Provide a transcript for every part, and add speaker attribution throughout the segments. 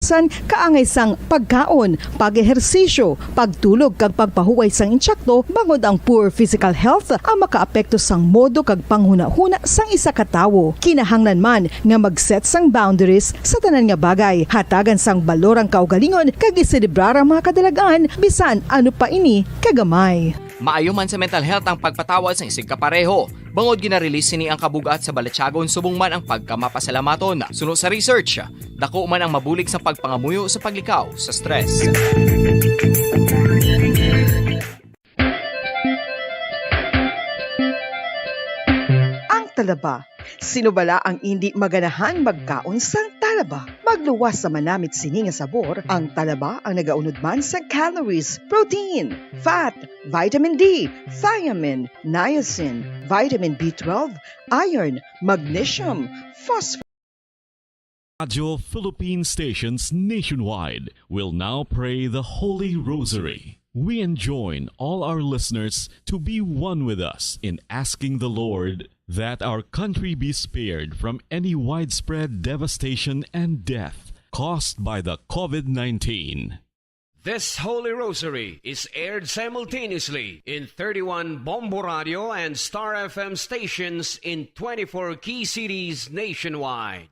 Speaker 1: kalakasan kaangay sang pagkaon, pag-ehersisyo, pagtulog kag pagpahuway sang insyakto bangod ang poor physical health ang makaapekto sang modo kag panghuna-huna sang isa ka tawo. Kinahanglan man nga mag-set sang boundaries sa tanan nga bagay, hatagan sang balorang kaugalingon kag iselebrar ang mga kadalagaan bisan ano pa ini kagamay.
Speaker 2: Maayo man sa mental health ang pagpatawad sa isig kapareho. Bangod ginarelease ni ang kabugat sa Balatyagon subong man ang pagkamapasalamaton. Sunod sa research, dako man ang mabulig sa pagpangamuyo sa paglikaw sa stress.
Speaker 1: Ang talaba. Sino bala ang hindi maganahan magkaon sang talaba? Magluwas sa manamit sini nga sabor, ang talaba ang nagaunod man sa calories, protein, fat, vitamin D, thiamine, niacin, vitamin B12, iron, magnesium, phosphorus.
Speaker 3: Radio Philippine stations nationwide will now pray the Holy Rosary. We enjoin all our listeners to be one with us in asking the Lord that our country be spared from any widespread devastation and death caused by the COVID-19.
Speaker 4: This Holy Rosary is aired simultaneously in 31 Bombo Radio and Star FM stations in 24 key cities nationwide.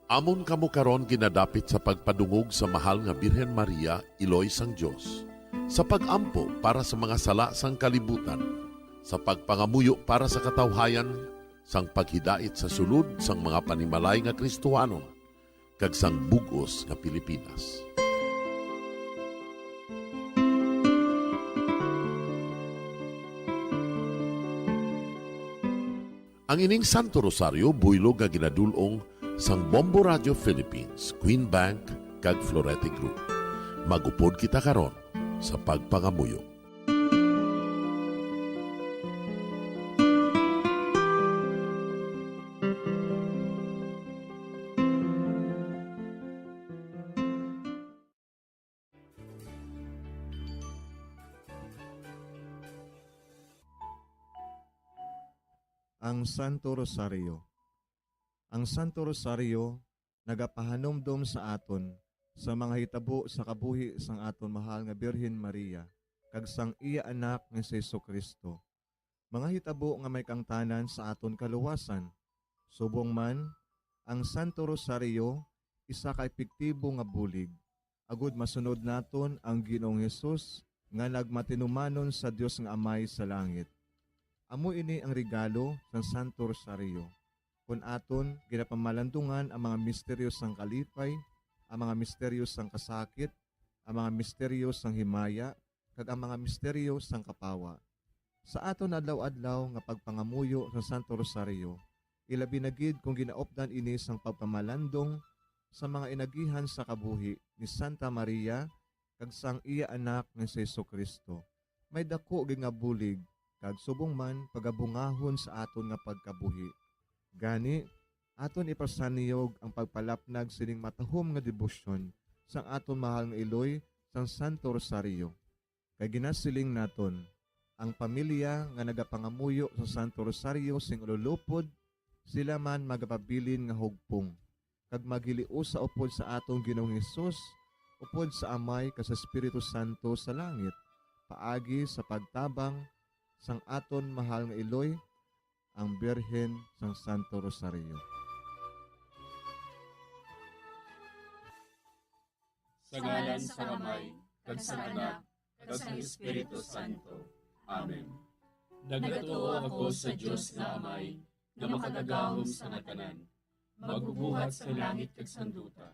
Speaker 5: Amon kamo karon ginadapit sa pagpadungog sa mahal nga Birhen Maria, Iloy sang Dios, sa pagampo para sa mga sala sang kalibutan, sa pagpangamuyo para sa katawhayan, sang paghidait sa sulod sang mga panimalay nga Kristohanon, kag sang bugos nga Pilipinas. Ang ining Santo Rosario buylog nga ginadulong sang Bombo Radio Philippines, Queen Bank, kag Florete Group. Magupod kita karon sa pagpangamuyo.
Speaker 6: Ang Santo Rosario. Ang Santo Rosario nagapahanumdum sa aton sa mga hitabo sa kabuhi sang aton mahal nga Birhen Maria kag sang iya anak nga si Jesucristo. Mga hitabo nga may kangtanan sa aton kaluwasan. Subong man, ang Santo Rosario isa ka epektibo nga bulig. Agud masunod naton ang Ginoong Hesus nga nagmatinumanon sa Dios nga Amay sa langit. Amo ini ang regalo ng Santo Rosario. Kung aton ginapamalandungan ang mga misteryo sang kalipay, ang mga misteryo sang kasakit, ang mga misteryo sang himaya, kag ang mga misteryo sang kapawa. Sa aton adlaw-adlaw nga pagpangamuyo sa Santo Rosario, ilabi na gid kung ginaopdan ini sang pagpamalandong sa mga inagihan sa kabuhi ni Santa Maria kag sang iya anak nga si Jesucristo. May dako gid nga bulig kag subong man pagabungahon sa aton nga pagkabuhi. Gani, aton ipasaniyog ang pagpalapnag sining matahom nga debosyon sang aton mahal nga Iloy sang Santo Rosario. Kay ginasiling naton, ang pamilya nga nagapangamuyo sa Santo Rosario sing ululupod, sila man magapabilin nga hugpong. Kag magiliu sa upod sa atong Ginoong Hesus, upod sa Amay kas Espiritu Santo sa langit, paagi sa pagtabang sang aton mahal nga Iloy, ang Birhen sang Santo Rosario.
Speaker 7: Sa ngalan sa Amay, kag sa Anak, kag sa Espiritu Santo. Amen. Nagatuo ako sa Dios nga Amay, nga makadagahom sa natanan, magbubuhat sa langit kag sanduta.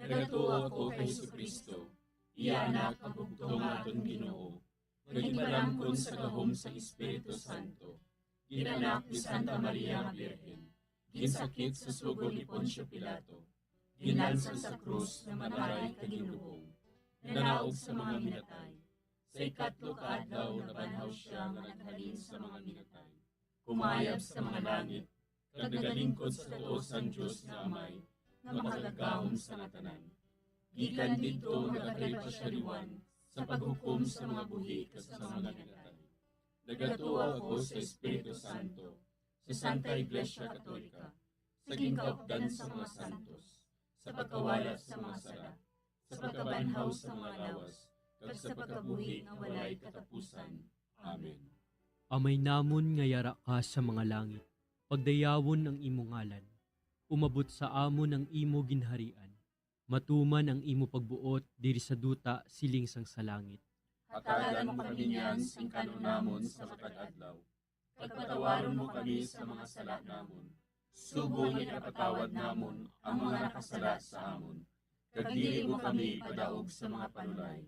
Speaker 7: Nagatuo ako kay Jesucristo, iya anak ang bugtong aton Ginoo, nga gipalamkon sa gahom sa Espiritu Santo. Ginanak ni Santa Maria nga Birhen, ginsakit sa sugod ni Poncio Pilato, ginalsan sa krus na mamaray kaginlubong, nanaog sa mga minatay. Sa ikatlo ka adlaw nabanhaw siya nga naghalin sa mga minatay. Kumayab sa mga langit, kag nagalingkod sa tuos ang Diyos nga Amay, nga makagagahom sa nga tanan. Gikan dito nagakalipasyariwan sa paghukom sa mga buhi kas sa mga nagatan. Nagatuo ako sa Espiritu Santo, sa Santa Iglesia Katolika, sa gingkaupdan sa mga santos, sa pagkawala sa mga sala, sa pagkabanhaw sa mga lawas, kag sa pagkabuhi nga walay katapusan. Amen.
Speaker 8: Amay namon nga yara ka sa mga langit, pagdayawon ang imo ngalan, umabot sa amon ang imo ginharian, matuman ang imo pagbuot diri sa duta siling sang sa langit.
Speaker 7: Hatagan mo kami niyan sing kanunamon sa matag adlaw. Pagpatawaron mo kami sa mga sala namon. Subo nga kapatawad namon ang mga nakasala sa amon. Kag dili mo kami padaog sa mga panulay.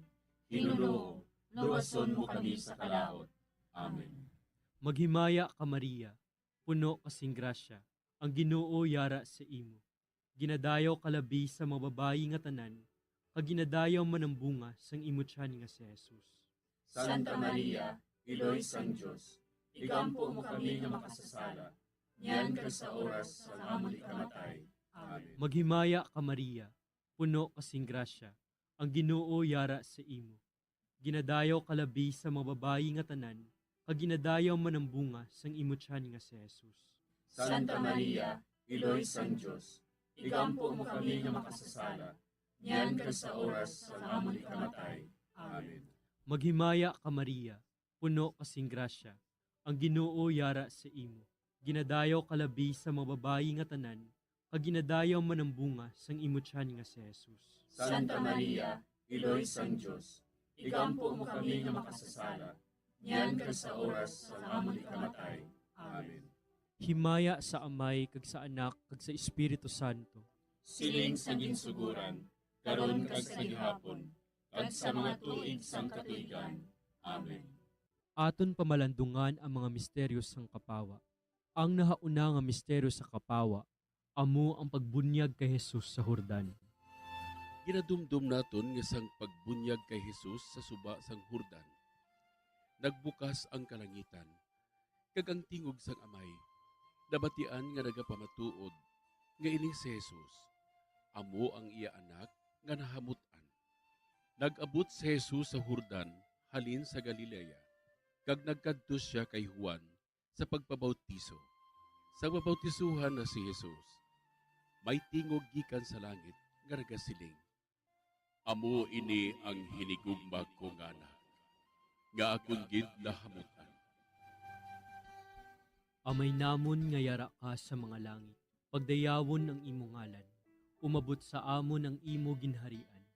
Speaker 7: Hinuloo, luwason mo kami sa kalaot. Amen.
Speaker 8: Maghimaya ka Maria, puno kasing grasya, ang Ginoo yara sa imo. Ginadayaw kalabi sa mga babayi nga tanan, kag ginadayaw man ang bunga sang imo tiyan nga si Jesus.
Speaker 7: Santa Maria, Iloy sang Diyos, igampo mo kami nga makasasala, niyan ka sa oras sa amon ikamatay. Amen.
Speaker 8: Maghimaya ka Maria, puno kasing grasya, ang Ginoo yara sa imo. Ginadayaw kalabi sa mga babayi nga tanan, kag ginadayaw man ang bunga sang imo tiyan nga si Jesus.
Speaker 7: Santa Maria, Iloy sang Diyos, igampo mo kami nga makasasala, niyan ka sa oras sa amon ikamatay. Amen.
Speaker 8: Maghimaya ka Maria, puno kasing grasya, ang Ginoo yara sa imo. Ginadayaw kalabi sa mga babayi nga tanan, kag ginadayaw man ang bunga sang imo tiyan nga si Jesus.
Speaker 7: Santa Maria, Iloy sang Diyos, igampo mo kami nga makasasala, niyan ka sa oras sa amon ikamatay. Amen.
Speaker 8: Himaya sa Amay kag sa Anak kag sa Espiritu Santo.
Speaker 7: Siling sa ginsuguran, karon kag sa gihapon, kag sa mga tuig sang katuigan. Amen.
Speaker 8: Aton pamalandungan ang mga misteryo sang kapawa. Ang nahauna nga misteryo sa kapawa, amo ang pagbunyag kay Jesus sa Hordan.
Speaker 5: Ginadumdum naton nga sang pagbunyag kay Jesus sa suba sang Hordan. Nagbukas ang kalangitan, kag ang tingog sang Amay, nabatian nga nagapamatuod, nga ining si Jesus, amo ang iya anak nga nahamutan. Nag-abot si Jesus sa Hordan, halin sa Galilea, kag nagkadto siya kay Juan sa pagpabautiso. Sa pabautisuhan na si Jesus, may tingog gikan sa langit nga nagasiling, amo ini ang hinigugma ko nga anak, nga akong gid nahamutan.
Speaker 8: Amay namon nga yara ka sa mga langit, pagdayawon ang imo ngalan, umabot sa amon ang imo ginharian,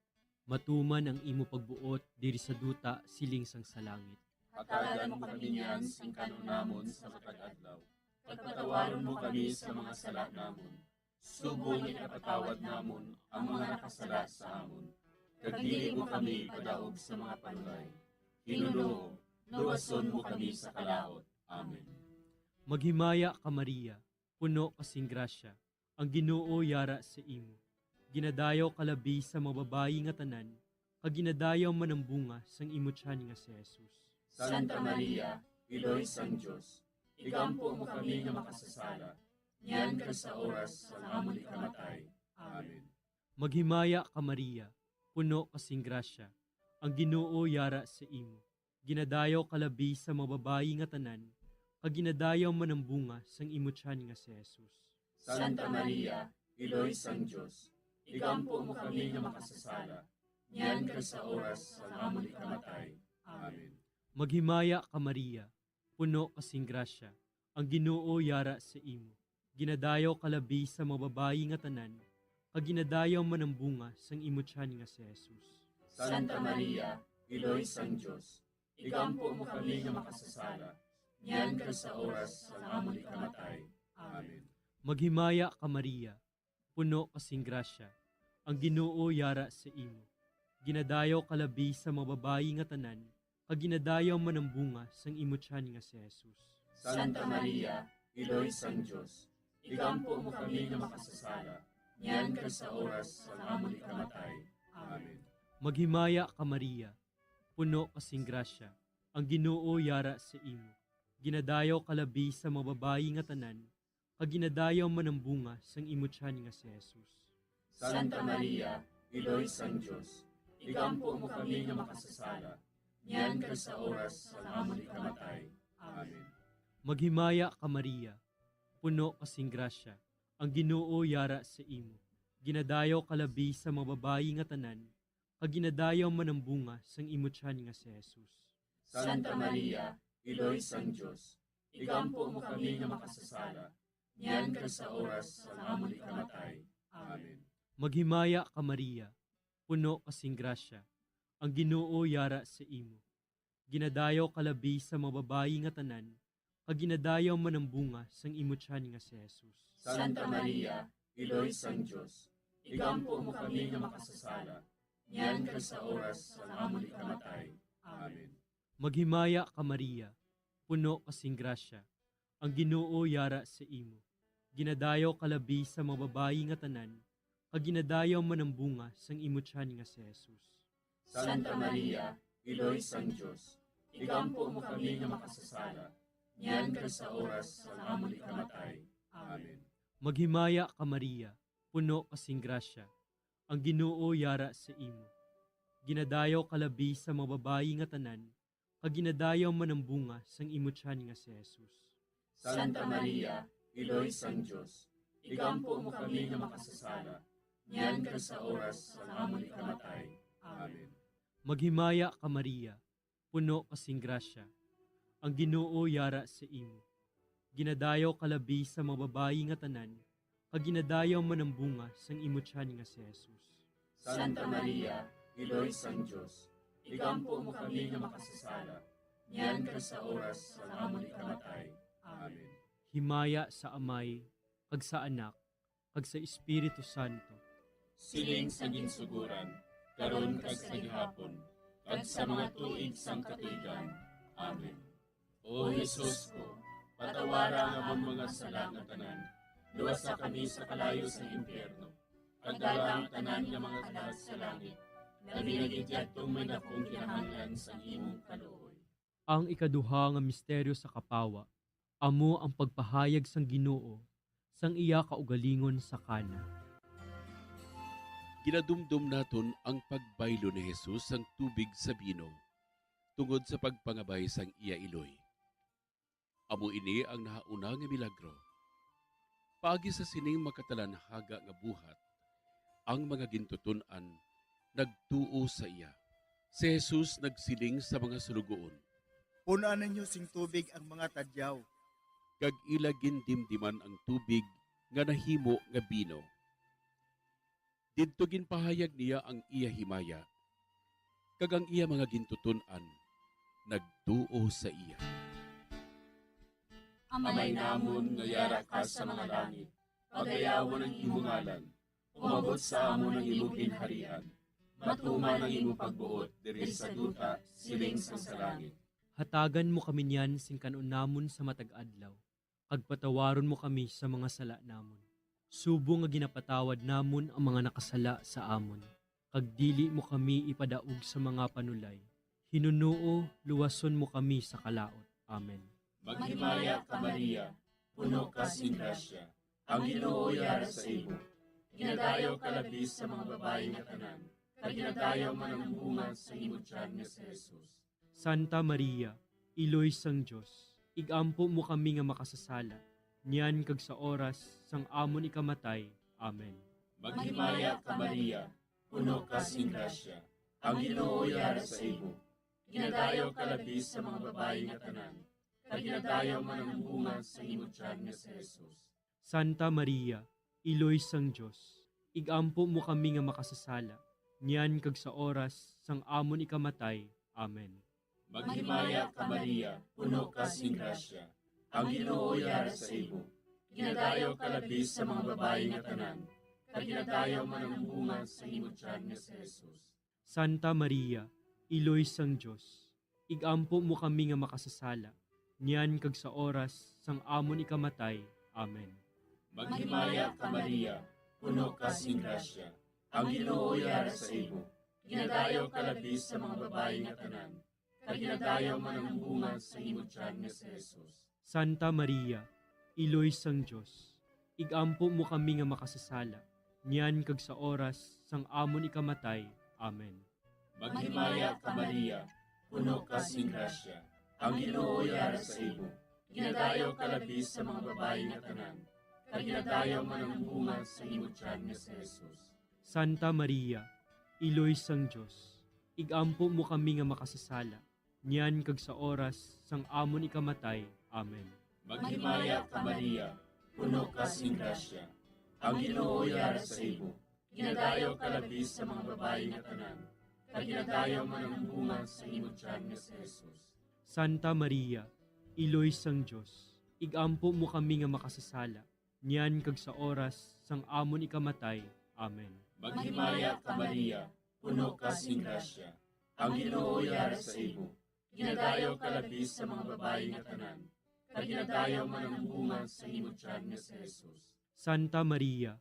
Speaker 8: matuman ang imo pagbuot diri sa duta siling sang sa langit.
Speaker 7: Hatagan mo kami niyan sing kanunamon sa matag adlaw. Pagpatawaron mo kami sa mga sala namon. Subo nga kapatawad namon ang mga nakasala sa amon. Kag dili mo kami padaog sa mga panulay. Hinuloo, luwason mo kami sa kalaot. Amen.
Speaker 8: Maghimaya ka Maria, puno kasing grasya, ang Ginoo yara sa imo. Ginadayaw kalabi sa mga babayi nga tanan, kag ginadayaw man ang bunga sang imo tiyan nga si Jesus.
Speaker 7: Santa Maria, Iloy sang Diyos, igampo mo kami nga makasasala, niyan ka sa oras sa amon ikamatay. Amen.
Speaker 8: Maghimaya ka Maria, puno kasing grasya, ang Ginoo yara sa imo. Ginadayaw kalabi sa mga babayi nga tanan, kag ginadayaw man ang bunga sang imo tiyan nga si Jesus.
Speaker 7: Santa Maria, Iloy sang Diyos, igampo mo kami nga makasasala, niyan ka sa oras sa amon ikamatay. Amen.
Speaker 8: Maghimaya ka Maria, puno kasing grasya, ang Ginoo yara sa imo. Ginadayaw kalabi sa mga babayi nga tanan, kag ginadayaw man ang bunga sang imo tiyan nga si Jesus.
Speaker 7: Santa Maria, Iloy sang Diyos, igampo mo kami nga makasasala, niyan ka sa oras sa amon ikamatay. Amen.
Speaker 8: Maghimaya ka Maria, puno kasing grasya, ang Ginoo yara sa imo. Ginadayaw kalabi sa mga babayi nga tanan, kag ginadayaw man ang bunga sang imo tiyan nga si Jesus.
Speaker 7: Santa Maria, Iloy sang Diyos, igampo mo kami nga makasasala, niyan ka sa oras sa amon ikamatay. Amen.
Speaker 8: Maghimaya ka Maria, puno kasing grasya, ang Ginoo yara sa imo. Ginadayaw kalabi sa mga babayi nga tanan, kag ginadayaw man ang bunga sang imo tiyan nga si Jesus.
Speaker 7: Santa Maria, Iloy sang Diyos, igampo mo kami nga makasasala, niyan kag sa oras sa amon ikamatay. Amen.
Speaker 8: Maghimaya ka Maria, puno kasing grasya, ang Ginoo yara sa imo. Ginadayaw kalabi sa mga babayi nga tanan, kag ginadayaw man ang bunga sang imo tiyan nga si Jesus.
Speaker 7: Santa Maria, Iloy sang Diyos, igampo mo kami nga makasasala, niyan kag sa oras sa amon ikamatay. Amen.
Speaker 8: Maghimaya ka Maria, puno kasing grasya, ang Ginoo yara sa imo. Ginadayaw kalabi sa mga babayi nga tanan, kag ginadayaw man ang bunga sang imo tiyan nga si Jesus.
Speaker 7: Santa Maria, Iloy sang Diyos, igampo mo kami nga makasasala, niyan kag sa oras sa amon ikamatay. Amen.
Speaker 8: Maghimaya ka Maria, puno kasing grasya, ang Ginoo yara sa imo. Ginadayaw kalabi sa mga babayi nga tanan, kag ginadayaw man ang bunga sang imo tiyan nga si Jesus.
Speaker 7: Santa Maria, Iloy sang Diyos, igampo mo kami nga makasasala, niyan kag sa oras sa amon ikamatay. Amen.
Speaker 8: Maghimaya ka Maria, puno kasing grasya, ang Ginoo yara sa imo. Ginadayaw kalabi sa mga babayi nga tanan, kag ginadayaw man ang bunga sang imo tiyan nga si Jesus.
Speaker 7: Santa Maria, Iloy sang Diyos, igampo mo kami nga makasasala, niyan kag sa oras sa amon ikamatay. Amen.
Speaker 8: Maghimaya ka Maria, puno kasing grasya, ang Ginoo yara sa imo. Ginadayaw kalabi sa mga babayi nga tanan, kag ginadayaw man ang bunga sang imo tiyan nga si Jesus.
Speaker 7: Santa Maria, Iloy sang Diyos, igampo mo kami nga makasasala, niyan kag sa oras sa amon ikamatay. Amen.
Speaker 8: Himaya sa Amay, kag sa Anak, kag sa Espiritu Santo.
Speaker 7: Siling sa ginsuguran, karon kag sa gihapon, kag sa mga tuig sang katuigan. Amen. O Jesus ko, patawara ang among mga sala nga tanan, luwasa kami sa kalayo sa impyerno, kag dala ang tanan nga mga kalag sa langit, labi na gidyadtong may dakong kinahanglan sa imong kaluoy.
Speaker 8: Ang ikaduha nga misteryo sa kapawa, amo ang pagpahayag sang Ginoo sang iya kaugalingon sa Kana.
Speaker 5: Ginadumdum naton ang pagbaylo ni Jesus sang tubig sa bino tungod sa pagpangabay sang iya iloy. Amo ini ang nahauna nga milagro. Paagi sa sining makatalanhaga nga buhat, ang mga gintuton-an nagtuo sa iya. Si Jesus nagsiling sa mga sulugoon,
Speaker 9: Punuan ninyo sing tubig ang mga tadyaw.
Speaker 5: kag ila gindimdiman ang tubig nga nahimo nga bino. Didto ginpahayag niya ang iya himaya, kag ang iya mga gintuton-an nagtuo sa iya.
Speaker 7: Amay namon nga yara ka sa mga langit, pagayawon ang imong ngalan, umabot sa amon ang imong ginharian, matuman ang imong pagbuot diri sa duta siling sa langit.
Speaker 8: Hatagan mo kami niyan sing kanunamon sa matag adlaw, kag patawaron mo kami sa mga sala namon. Subo nga ginapatawad namon ang mga nakasala sa amon, kag dili mo kami ipadaog sa mga panulay. Hinunuo, luwason mo kami sa kalaot. Amen.
Speaker 7: Maghimaya ka Maria, puno ka sing grasya, ang Ginoo yara sa imo. Ginadayaw ka labis sa mga babayi nga tanan, kag ginadayaw man ang bunga sa imong tiyan nga si Jesus.
Speaker 8: Santa Maria, Iloy sang Diyos, igampo mo kami nga makasasala, niyan kag sa oras sang amon ikamatay. Amen.
Speaker 7: Maghimaya ka Maria, puno ka sing grasya, ang Ginoo yara sa imo. Ginadayaw ka labis sa mga babayi nga tanan, kag ginadayaw man ang bunga sa imong tiyan nga si Jesus.
Speaker 8: Santa Maria, Iloy sang Diyos, igampo mo kami nga makasasala, niyan kag sa oras sang amon ikamatay. Amen.
Speaker 7: Maghimaya ka Maria, puno ka sing grasya, ang Ginoo yara sa imo. Ginadayaw ka labis sa mga babayi nga tanan, kag ginadayaw man ang bunga sa imong tiyan nga si Jesus.
Speaker 8: Santa Maria, Iloy sang Diyos, igampo mo kami nga makasasala, niyan kag sa oras sang amon ikamatay. Amen.
Speaker 7: Maghimaya ka Maria, puno ka sing grasya, ang Ginoo yara sa imo. Ginadayaw ka labis sa mga babayi nga tanan, kag ginadayaw man ang bunga sa imong tiyan nga si Jesus.
Speaker 8: Santa Maria, Iloy sang Diyos, igampo mo kami nga makasasala, niyan kag sa oras sang amon ikamatay. Amen.
Speaker 7: Maghimaya ka Maria, puno ka sing grasya, ang Ginoo yara sa imo. Ginadayaw ka labi sa mga babae nga tanan, kag ginadayaw man ang bunga sa imo tiyan nga si Jesus.
Speaker 8: Santa Maria, Iloy sang Dios, igampo mo kami nga makasasala, niyan kag sa oras sang amon ikamatay. Amen.
Speaker 7: Maghimaya ka Maria, puno ka sing grasya, ang Ginoo yara sa imo. Ginadayaw ka labi sa mga babae nga tanan, kag ginadayaw man ang bunga sa imo tiyan nga si Jesus.
Speaker 8: Santa Maria, Iloy sang Dios, igampo mo kami nga makasasala, niyan kag sa oras sang amon ikamatay. Amen.
Speaker 7: Maghimaya ka Maria, puno ka sing grasya, ang Ginoo yara sa imo. Ginadayaw ka labi sa mga babae nga tanan, kag ginadayaw man ang bunga sa imo tiyan nga si Jesus.
Speaker 8: Santa Maria,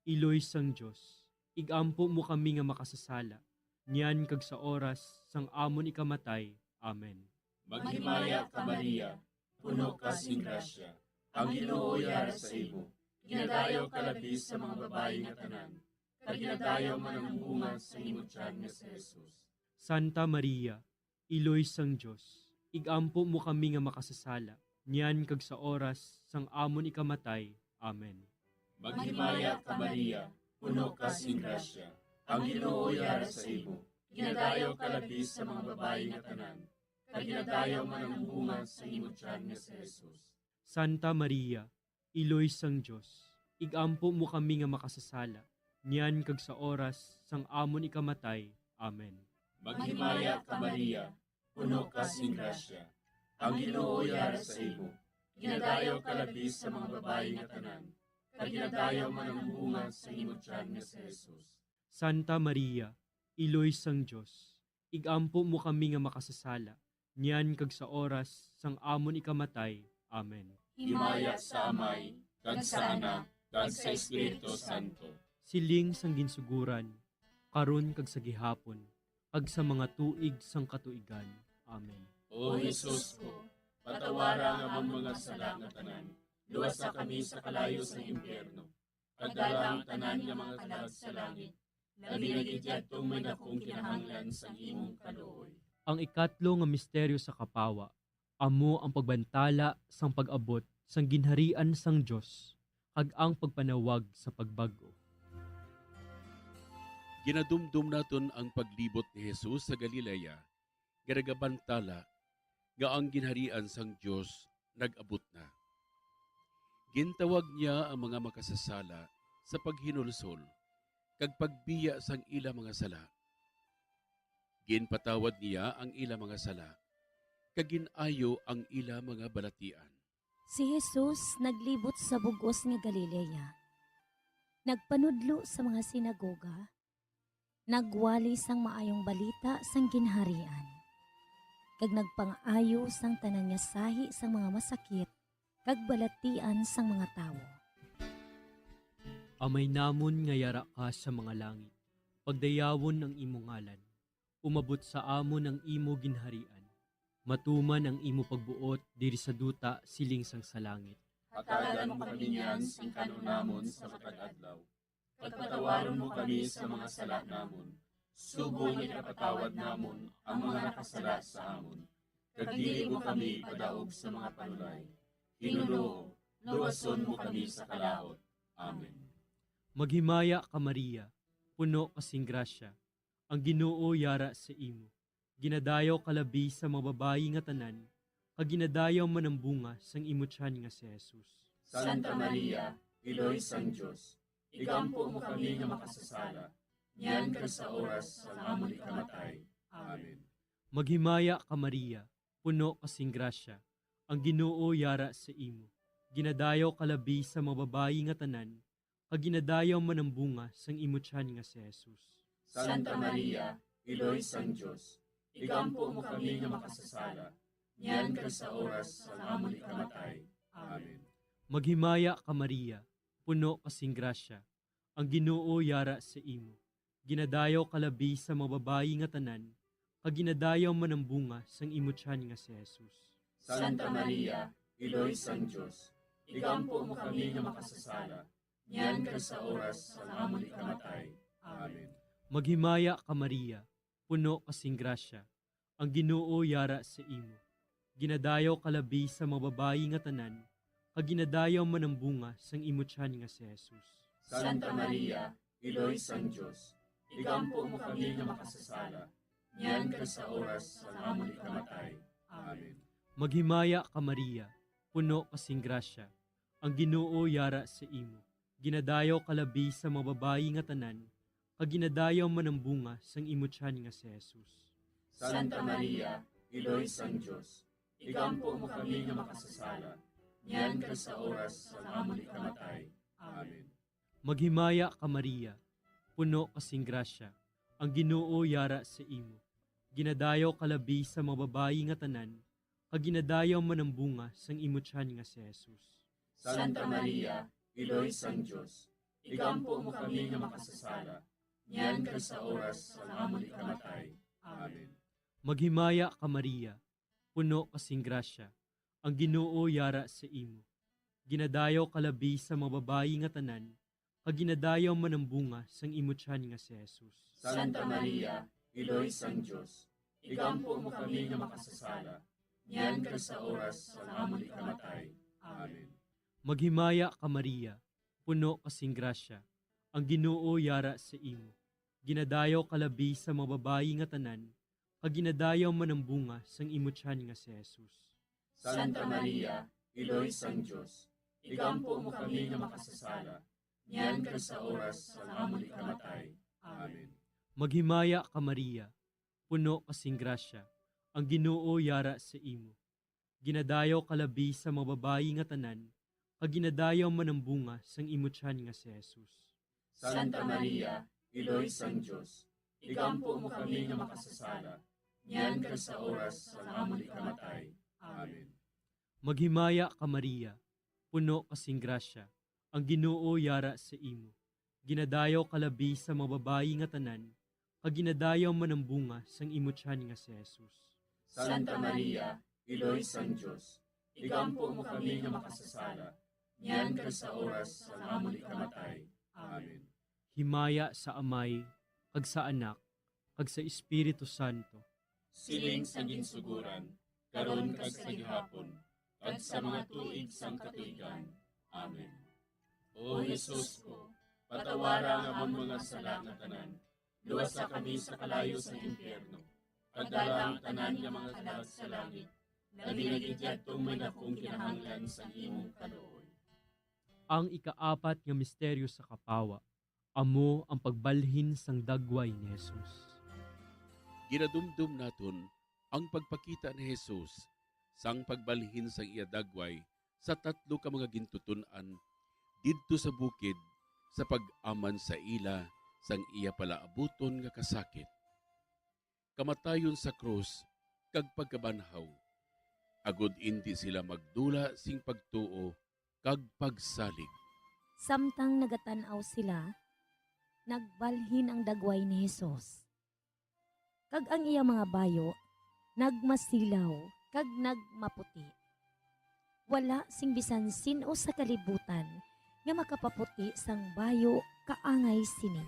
Speaker 8: Iloy sang Dios, igampo mo kami nga makasasala, niyan kag sa oras sang amon ikamatay. Amen.
Speaker 7: Maghimaya ka Maria, puno ka sing grasya, ang Ginoo yara sa imo. Ginadayaw ka labi sa mga babae nga tanan, kag ginadayaw man ang bunga sa imo tiyan nga si Jesus.
Speaker 8: Santa Maria, Iloy sang Dios, igampo mo kami nga makasasala, niyan kag sa oras sang amon ikamatay. Amen.
Speaker 7: Maghimaya ka Maria, puno ka sing grasya, ang Ginoo yara sa imo. Ginadayaw ka labi sa mga babae nga tanan, kag ginadayaw man ang bunga sa imo tiyan nga si Jesus.
Speaker 8: Santa Maria, Iloy sang Dios, igampo mo kami nga makasasala, niyan kag sa oras sang amon ikamatay. Amen.
Speaker 7: Maghimaya ka Maria, puno ka sing grasya, ang Ginoo yara sa imo. Ginadayaw ka labi sa mga babae nga tanan, kag ginadayaw man ang bunga sa imo tiyan nga si Jesus.
Speaker 8: Santa Maria, Iloy sang Dios, igampo mo kami nga makasasala, niyan kag sa oras sang amon ikamatay. Amen.
Speaker 7: Himaya sa Amay, kag sa Anak, kag sa Espiritu Santo.
Speaker 8: Siling sang ginsuguran, karon kag sa gihapon, kag sa mga tuig sang katuigan. Amen.
Speaker 7: O Jesus ko, patawara nga ang mga sala nga tanan, luwasa kami sa kalayo sa impyerno, kagdala ang tanan nga mga kalag sa langit, labi na gidyadtong may dakong kinahanglan sa imong kaluoy.
Speaker 8: Ang ikatlo nga misteryo sa kapawa, amo ang pagbantala sang pag-abot sang ginharian sang Dios, kag ang pagpanawag sa pagbago.
Speaker 5: Ginadumdum naton ang paglibot ni Jesus sa Galilea, garagabantala, nga ang ginharian sang Diyos nag-abot na. Gintawag niya ang mga makasasala sa paghinulsol, kag pagbiya sang ila mga sala. Ginpatawad niya ang ila mga sala, kag ginayo ang ila mga balatian.
Speaker 10: Si Jesus naglibot sa bugos nga Galilea. Nagpanudlo sa mga sinagoga. Nagwali sang maayong balita sang ginharian. Kag nagpang-ayo sang tanan nga sahi sang mga masakit, kag balatian sang mga tawo.
Speaker 8: Amay namon nga yara ka sa mga langit, pagdayawon ang imong ngalan, umabot sa amon ang imo ginharian. Matuman ang imo pagbuot diri sa duta siling sang sa langit.
Speaker 7: Hatagan mo kami niyan sing kanunamon sa matag adlaw. Pagpatawaron mo kami sa mga sala namon. Subong ikapatawad namon ang mga nakasala sa amon. Kag dili mo kami padaog sa mga panulay. Hinunoo, luwason mo kami sa kalaot. Amen.
Speaker 8: Maghimaya ka Maria, puno kasing grasya, ang Ginoo yara sa imo. Ginadayaw kalabi sa mga babayi nga tanan, kag ginadayaw man ang bunga sang imo tiyan nga si Jesus.
Speaker 7: Santa Maria, Iloy sang Dios, igampo mo kami nga makasasala, niyan ka sa oras sa amon ikamatay. Amen.
Speaker 8: Maghimaya ka Maria, puno kasing grasya, ang Ginoo yara sa imo. Ginadayaw kalabi sa mga babayi nga tanan, kag ginadayaw man ang bunga sang imo tiyan nga si Jesus.
Speaker 7: Santa Maria, Iloy sang Dios, igampo mo kami nga makasasala, niyan ka sa oras sa amon ikamatay. Amen.
Speaker 8: Maghimaya ka Maria, puno kasing grasya, ang Ginoo yara sa imo. Ginadayaw kalabi sa mga babayi nga tanan, kag ginadayaw man ang bunga sang imo tiyan nga si Jesus.
Speaker 7: Santa Maria, Iloy sang Dios, igampo mo kami nga makasasala, Yan kag sa oras sa amon ikamatay. Amen.
Speaker 8: Maghimaya ka Maria, puno kasing grasya, ang Ginoo yara sa imo. Ginadayaw kalabi sa mga babayi nga tanan, kag ginadayaw man ang bunga sang imo tiyan nga si Jesus.
Speaker 7: Santa Maria, Iloy sang Diyos, igampo mo kami nga makasasala, yan kag sa oras sa amon ikamatay. Amen.
Speaker 8: Maghimaya ka Maria, puno kasing grasya, ang Ginoo yara sa imo. Ginadayaw kalabi sa mga babayi nga tanan, kag ginadayaw man ang bunga sang imo tiyan nga si Jesus.
Speaker 7: Santa Maria, Iloy sang Diyos, igampo mo kami nga makasasala, yan kag sa oras sa amon ikamatay. Amen.
Speaker 8: Maghimaya ka Maria, puno kasing grasya, ang Ginoo yara sa imo. Ginadayaw kalabi sa mga babayi nga tanan, kag ginadayaw man ang bunga sang imo tiyan nga si Jesus.
Speaker 7: Santa Maria, Iloy sang Diyos, igampo mo kami nga makasasala, yan kag sa oras sa amon ikamatay. Amen.
Speaker 8: Maghimaya ka Maria, puno kasing grasya, ang Ginoo yara sa imo. Ginadayaw kalabi sa mga babayi nga tanan, kag ginadayaw man ang bunga sang imo tiyan nga si Jesus.
Speaker 7: Santa Maria, Iloy sang Diyos, igampo mo kami nga makasasala, yan kag sa oras sa amon ikamatay. Amen.
Speaker 8: Maghimaya ka Maria, puno kasing grasya, ang Ginoo yara sa imo. Ginadayaw kalabi sa mga babayi nga tanan, kag ginadayaw man ang bunga sang imo tiyan nga si Jesus.
Speaker 7: Santa Maria, Iloy sang Diyos, igampo mo kami nga makasasala, yan kag sa oras sa amon ikamatay. Amen.
Speaker 8: Maghimaya ka Maria, puno kasing grasya, ang Ginoo yara sa imo. Ginadayaw kalabi sa mga babayi nga tanan, kag ginadayaw man ang bunga sang imo tiyan nga si Jesus.
Speaker 7: Santa Maria, Iloy sang Diyos, igampo mo kami nga makasasala, yan kag sa oras sa amon ikamatay. Amen.
Speaker 8: Maghimaya ka Maria, puno kasing grasya, ang Ginoo yara sa imo. Ginadayaw kalabi sa mga babayi nga tanan, kag ginadayaw man ang bunga sang imo tiyan nga si Jesus.
Speaker 7: Santa Maria, Iloy sang Diyos, igampo mo kami nga makasasala, yan kag sa oras sa amon ikamatay. Amen.
Speaker 8: Himaya sa Amay, kag sa Anak, kag sa Espiritu Santo.
Speaker 7: Siling sa ginsuguran, karon kag sa gihapon, kag sa mga tuig sang katuigan. Amen. O Jesus ko, patawara nga amon mga sala nga tanan, luwasa kami sa kalayo sa impyerno, pagdala ang tanan nga mga kalag sa langit, labi na gidyadtong may akong kinahanglan sa imong kaluoy.
Speaker 8: Ang ikaapat nga misteryo sa kapawa, amo ang pagbalhin sang dagway ni Jesus.
Speaker 5: Ginadumdum naton ang pagpakita ni Jesus sang pagbalhin sang iya dagway sa tatlo ka mga gintutunan didto sa bukid sa pag-aman sa ila sang iya palaabuton nga kasakit. Kamatayon sa krus kag pagkabanhaw. Agod indi sila magdula sing pagtuo kag pagsalig.
Speaker 10: Samtang nagatanaw sila, nagbalhin ang dagway ni Jesus. Kag ang iya mga bayo, nagmasilaw, kag nagmaputi. Wala sing bisan sino sa kalibutan nga makapaputi sang bayo kaangay sini.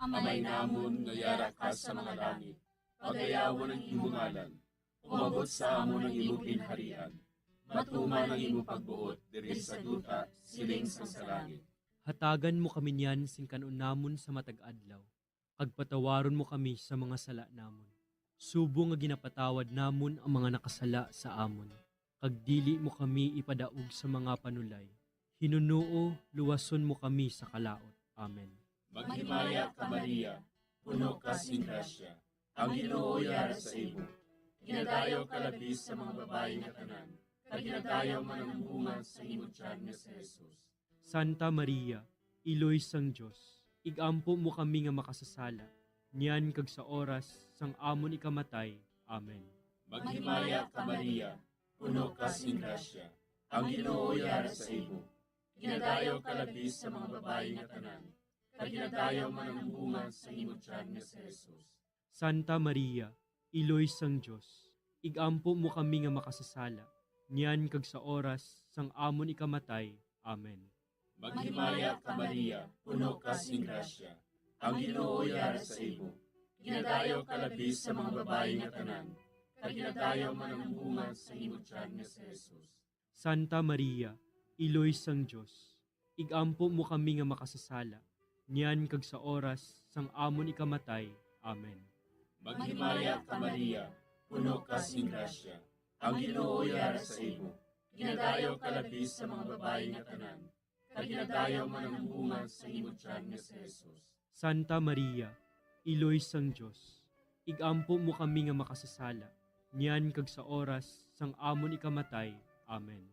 Speaker 7: Amay namon nga yara ka sa mga langit, pagayawon ang imong ngalan, umabot sa amon ang imong ginharian, matuman ang imong pagbuot diri sa duta siling sa langit.
Speaker 8: Hatagan mo kami niyan sing kanunamon sa matag adlaw, kag patawaron mo kami sa mga sala namon. Subo nga ginapatawad namon ang mga nakasala sa amon, kag dili mo kami ipadaog sa mga panulay. Hinunuo, luwason mo kami sa kalaot. Amen.
Speaker 7: Maghimaya ka Maria, puno ka sing grasya, ang Ginoo yara sa imo. Ginadayaw ka labi sa mga babayi nga tanan, kag ginadayaw man ang bunga sa imong tiyan nga si Jesus.
Speaker 8: Santa Maria, Iloy sang Diyos, igampo mo kami nga makasasala, niyan kag sa oras sang amon ikamatay. Amen.
Speaker 7: Maghimaya ka Maria, puno ka sing grasya, ang Ginoo yara sa imo. Ginadayaw ka labi sa mga babayi nga tanan, kag ginadayaw man ang bunga sa imong tiyan nga si Jesus.
Speaker 8: Santa Maria, Iloy sang Diyos, igampo mo kami nga makasasala, niyan kag sa oras sang amon ikamatay. Amen.
Speaker 7: Maghimaya ka Maria, puno ka sing grasya. Ang Ginoo yara sa imo. Ginadayo ka labis sa mga babae nga tanan. Kag ginadayo man ang bunga sa imong tiyan nga si Jesus.
Speaker 8: Santa Maria, Iloy sang Diyos, igampo mo kami nga makasasala, niyan kag sa oras sang amon ikamatay. Amen.
Speaker 7: Maghimaya ka Maria, puno ka sing grasya. Ang Ginoo yara sa imo. Ginadayo ka labis sa mga babae nga tanan. Kag ginadayo man ang bunga sa imong tiyan nga si Jesus.
Speaker 8: Santa Maria, Iloy sang Diyos, igampo mo kami nga makasasala, niyan kag sa oras sang amon ikamatay. Amen.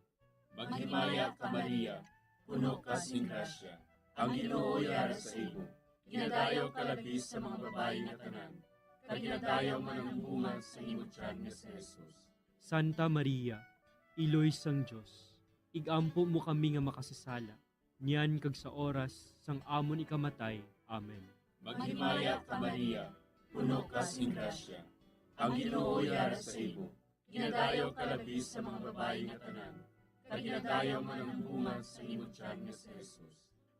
Speaker 7: Maghimaya ka Maria, puno ka sing grasya. Ang Ginoo yara sa imo. Ginadayo ka labis sa mga babae nga tanan. Kag ginadayo man ang bunga sa imong tiyan nga si Jesus.
Speaker 8: Santa Maria, Iloy sang Diyos, igampo mo kami nga makasasala, niyan kag sa oras sang amon ikamatay. Amen.
Speaker 7: Maghimaya ka Maria, puno ka sing grasya. Ang Ginoo yara sa imo. Ginadayo ka labis sa mga babae nga tanan. Kag ginadayo man ang bunga sa imong tiyan nga si Jesus.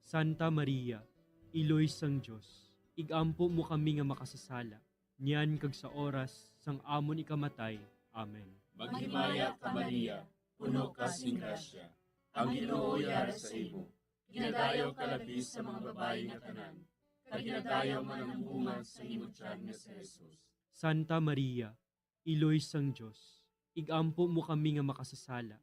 Speaker 8: Santa Maria, Iloy sang Diyos, igampo mo kami nga makasasala, niyan kag sa oras sang amon ikamatay. Amen.
Speaker 7: Maghimaya ka Maria, puno ka sing grasya. Ang Ginoo yara sa imo. Ginadayo ka labis sa mga babae nga tanan. Kag ginadayo man ang bunga sa imong tiyan nga si Jesus.
Speaker 8: Santa Maria, Iloy sang Diyos, igampo mo kami nga makasasala,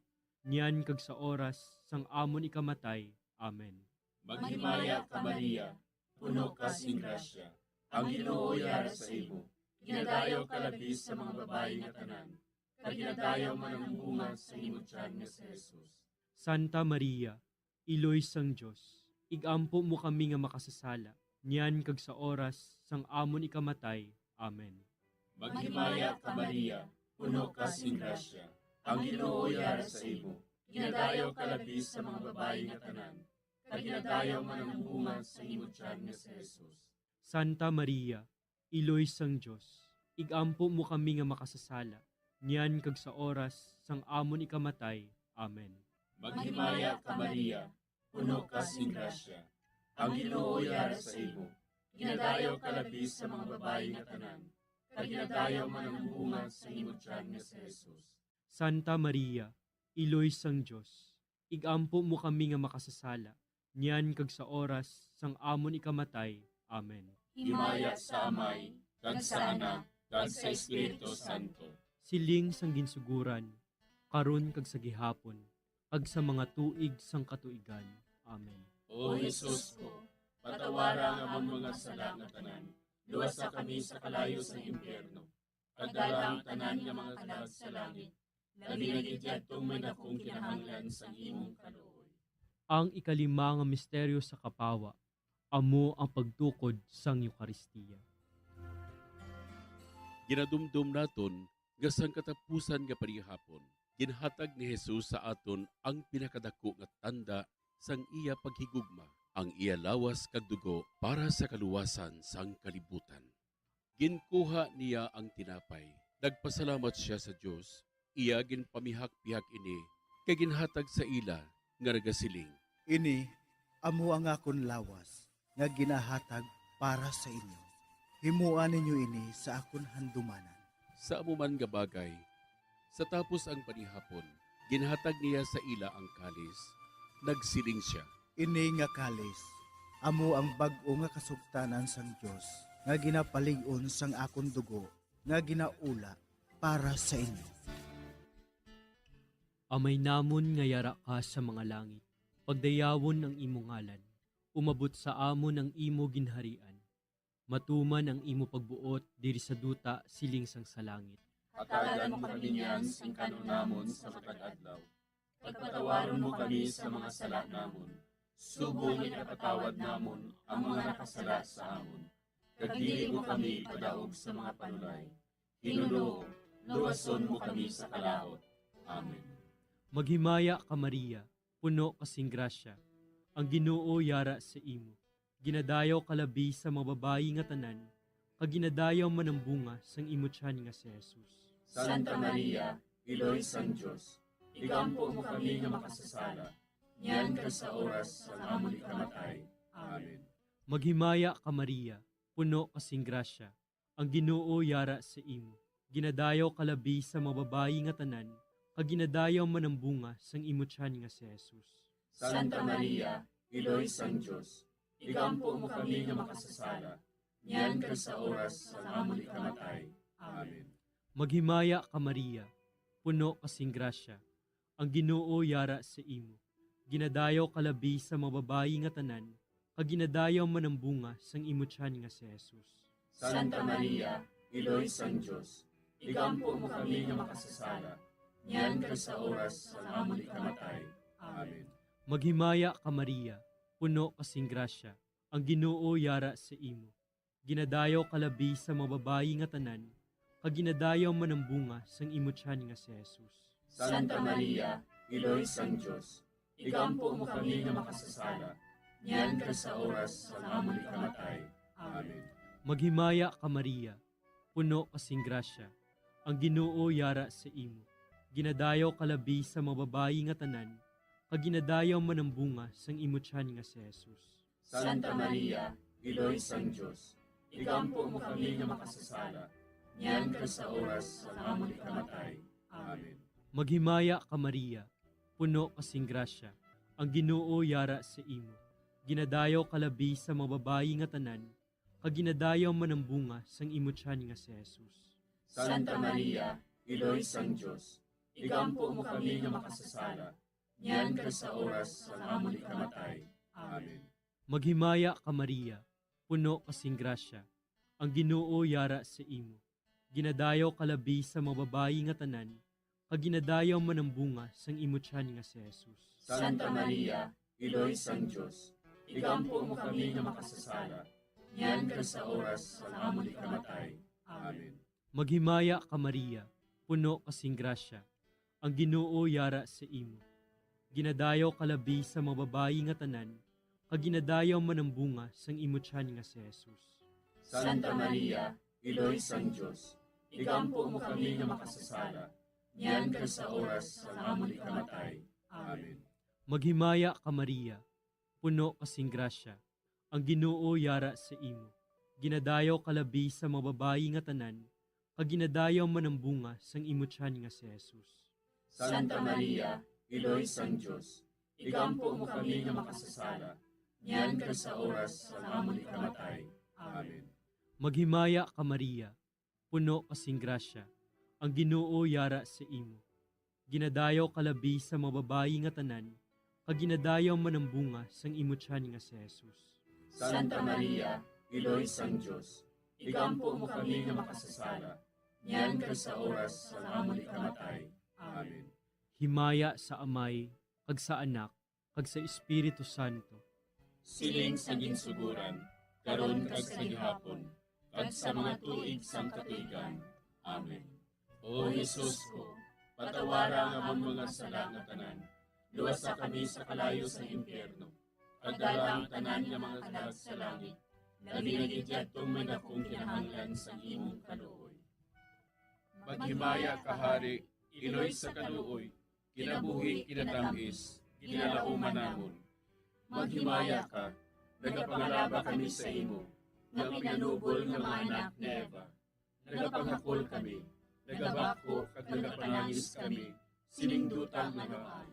Speaker 8: niyan kag sa oras sang amon ikamatay. Amen.
Speaker 7: Maghimaya ka Maria, puno ka sing grasya. Ang Ginoo yara sa imo. Ginadayo ka labis sa mga babae nga tanan. Kag ginadayo man ang bunga sa imong tiyan nga si Jesus.
Speaker 8: Santa Maria, Iloy sang Diyos, igampo mo kami nga makasasala, niyan kag sa oras sang amon ikamatay. Amen.
Speaker 7: Maghimaya ka Maria, puno ka sing grasya. Ang Ginoo yara sa imo. Ginadayo ka labis sa mga babae nga tanan. Kag ginadayo man ang bunga sa imong tiyan nga si Jesus.
Speaker 8: Santa Maria, Iloy sang Diyos, igampo mo kami nga makasasala, niyan kag sa oras sang amon ikamatay. Amen.
Speaker 7: Maghimaya ka Maria, puno ka sing grasya. Ang Ginoo yara sa imo. Ginadayo ka labis sa mga babae nga tanan. Kag ginadayo man ang bunga sa imong tiyan nga si Jesus.
Speaker 8: Santa Maria, Iloy sang Diyos, igampo mo kami nga makasasala, niyan kag sa oras sang amon ikamatay. Amen.
Speaker 7: Himaya sa Amay, kag sa Anak, kag sa Espiritu Santo.
Speaker 8: Siling sang ginsuguran, karon kag sa gihapon, kag sa mga tuig sang katuigan. Amen.
Speaker 7: O Jesus ko, patawara ang among mga sala nga tanan. Luwasa kami sa kalayo sa impyerno. Pagdala ang tanan nga mga kalag sa langit. Labi na gidyadtong may dakong kinahanglan sa imong kaluoy.
Speaker 8: Ang ikalima nga misteryo sa kapawa, amo ang pagtukod sang Eucharistia.
Speaker 5: Ginadumdum naton nga sang katapusan nga panihapon, ginhatag ni Jesus sa aton ang pinakadako nga tanda sang iya paghigugma, ang iya lawas kag dugo para sa kaluwasan sang kalibutan. Ginkuha niya ang tinapay, nagpasalamat siya sa Dios, iya ginpamihak-pihak ini, kay ginhatag sa ila nga nagasiling.
Speaker 9: Ini, amo ang akon lawas, nga ginahatag para sa inyo. Himuan ninyo ini sa akon handumanan.
Speaker 5: Sa amuman nga bagay, sa tapos ang panihapon, ginhatag niya sa ila ang kalis, nagsiling siya.
Speaker 9: Ini nga kalis, amo ang bag-o nga kasugtanan sang Dios, nga ginapalig-on sang akon dugo, nga ginaula para sa inyo.
Speaker 8: Amay namon nga yara ka sa mga langit, pagdayawon ang imo ngalan, umabot sa amon ang imo ginharian. Matuman ang imo pagbuot diri sa duta siling sang sa langit.
Speaker 7: Hatagan mo kami niyan sing kanon namon sa matag adlaw. Pagpatawaron mo kami sa mga sala namon. Subong ipatawad namon ang mga nakasala sa amon. Kag dili mo kami padaog sa mga panulay. Hinunoo, luwason mo kami sa kalaot. Amen.
Speaker 8: Maghimaya ka Maria, puno kasing grasya, ang Ginoo yara sa imo. Ginadayaw kalabi sa mga babayi nga tanan, kag ginadayaw man ang bunga sang imo tiyan nga si Jesus.
Speaker 7: Santa Maria, Iloy sang Diyos, igampo mo kami nga makasasala, niyan ka sa oras sa amon ikamatay. Amen.
Speaker 8: Maghimaya ka Maria, puno kasing grasya, ang Ginoo yara sa imo. Ginadayaw kalabi sa mababayi nga tanan, kag ginadayaw man ang bunga sang imo tiyan nga si Jesus.
Speaker 7: Santa Maria, Iloy sang Diyos, igampo mo kami nga makasasala, niyan ka sa oras sa amon ikamatay. Amen.
Speaker 8: Maghimaya ka Maria, puno kasing grasya, ang Ginoo yara sa imo. Ginadayaw kalabi sa mababayi nga tanan, kag ginadayaw man ang bunga sang imo tiyan nga si Jesus.
Speaker 7: Santa Maria, Iloy sang Diyos, igampo mo kami nga makasasala, niyan ka sa oras sa amon ikamatay. Amen.
Speaker 8: Maghimaya ka Maria, puno kasing grasya, ang Ginoo yara sa imo. Ginadayaw kalabi sa mababayi nga tanan, kag ginadayaw man ang bunga sang imo tiyan nga si Jesus.
Speaker 7: Santa Maria, Iloy sang Diyos, igampo mo kami nga makasasala, niyan ka sa oras sa amon ikamatay. Amen.
Speaker 8: Maghimaya ka Maria, puno kasing grasya, ang Ginoo yara sa imo. Ginadayaw kalabi sa mababayi nga tanan, kag ginadayaw man ang bunga sang imo tiyan nga si Jesus.
Speaker 7: Santa Maria, Iloy sang Diyos, igampo mo kami nga makasasala, niyan ka sa oras sa amon ikamatay. Amen.
Speaker 8: Maghimaya ka Maria, puno kasing grasya, ang Ginoo yara sa imo. Ginadayaw kalabi sa mababayi nga tanan, kag ginadayaw man ang bunga sang imo tiyan nga si Jesus.
Speaker 7: Santa Maria, Iloy sang Diyos, igampo mo kami nga makasasala, niyan ka sa oras sa amon ikamatay. Amen.
Speaker 8: Maghimaya ka Maria, puno kasing grasya, ang Ginoo yara sa imo. Ginadayaw kalabi sa mababayi nga tanan, kag ginadayaw man ang bunga sang imo tiyan nga si Jesus.
Speaker 7: Santa Maria, Iloy sang Diyos, igampo mo kami nga makasasala, niyan ka sa oras sa amon ikamatay. Amen.
Speaker 8: Maghimaya ka Maria, puno kasing grasya, ang Ginoo yara sa imo. Ginadayaw kalabi sa mababayi nga tanan, kag ginadayaw man ang bunga sang imo tiyan nga si Jesus.
Speaker 7: Santa Maria, Iloy sang Diyos, igampo mo kami nga makasasala, niyan ka sa oras sa amon ikamatay. Amen.
Speaker 8: Maghimaya ka Maria, puno kasing grasya, ang Ginoo yara sa imo. Ginadayaw kalabi sa mababayi nga tanan, kag ginadayaw man ang bunga sang imo tiyan nga si Jesus.
Speaker 7: Santa Maria, Iloy sang Diyos, igampo mo kami nga makasasala, niyan ka sa oras sa amon ikamatay. Amen.
Speaker 8: Maghimaya ka Maria, puno kasing grasya, ang Ginoo yara sa imo. Ginadayaw kalabi sa mababayi nga tanan, kag ginadayaw man ang bunga sang imo tiyan nga si Jesus.
Speaker 7: Santa Maria, Iloy sang Diyos, igampo mo kami nga makasasala, niyan ka sa oras sa amon ikamatay. Amen.
Speaker 8: Himaya sa Amay, kag sa Anak, kag sa Espiritu Santo.
Speaker 7: Siling sa ginsuguran, karon kag sa gihapon, kag sa mga tuig sang katuigan. Amen. O Jesus ko, patawara nga among mga sala nga tanan, luwasa kami sa kalayo sa impyerno, pagdala ang tanan nga mga kalag sa langit, nabinagidjad tong may dakong kinahanglan sa imong kaluoy. Maghimaya ka Hari, Iloy sa kaluoy, kinabuhi kinatamis, ginalauman namon. Maghimaya ka, nagapangalaba kami sa imo, nga pinanubol nga mga anak ni Eva. Nagapanghakol kami, nagabako kag nagapanangis kami, siningdutang nagapan.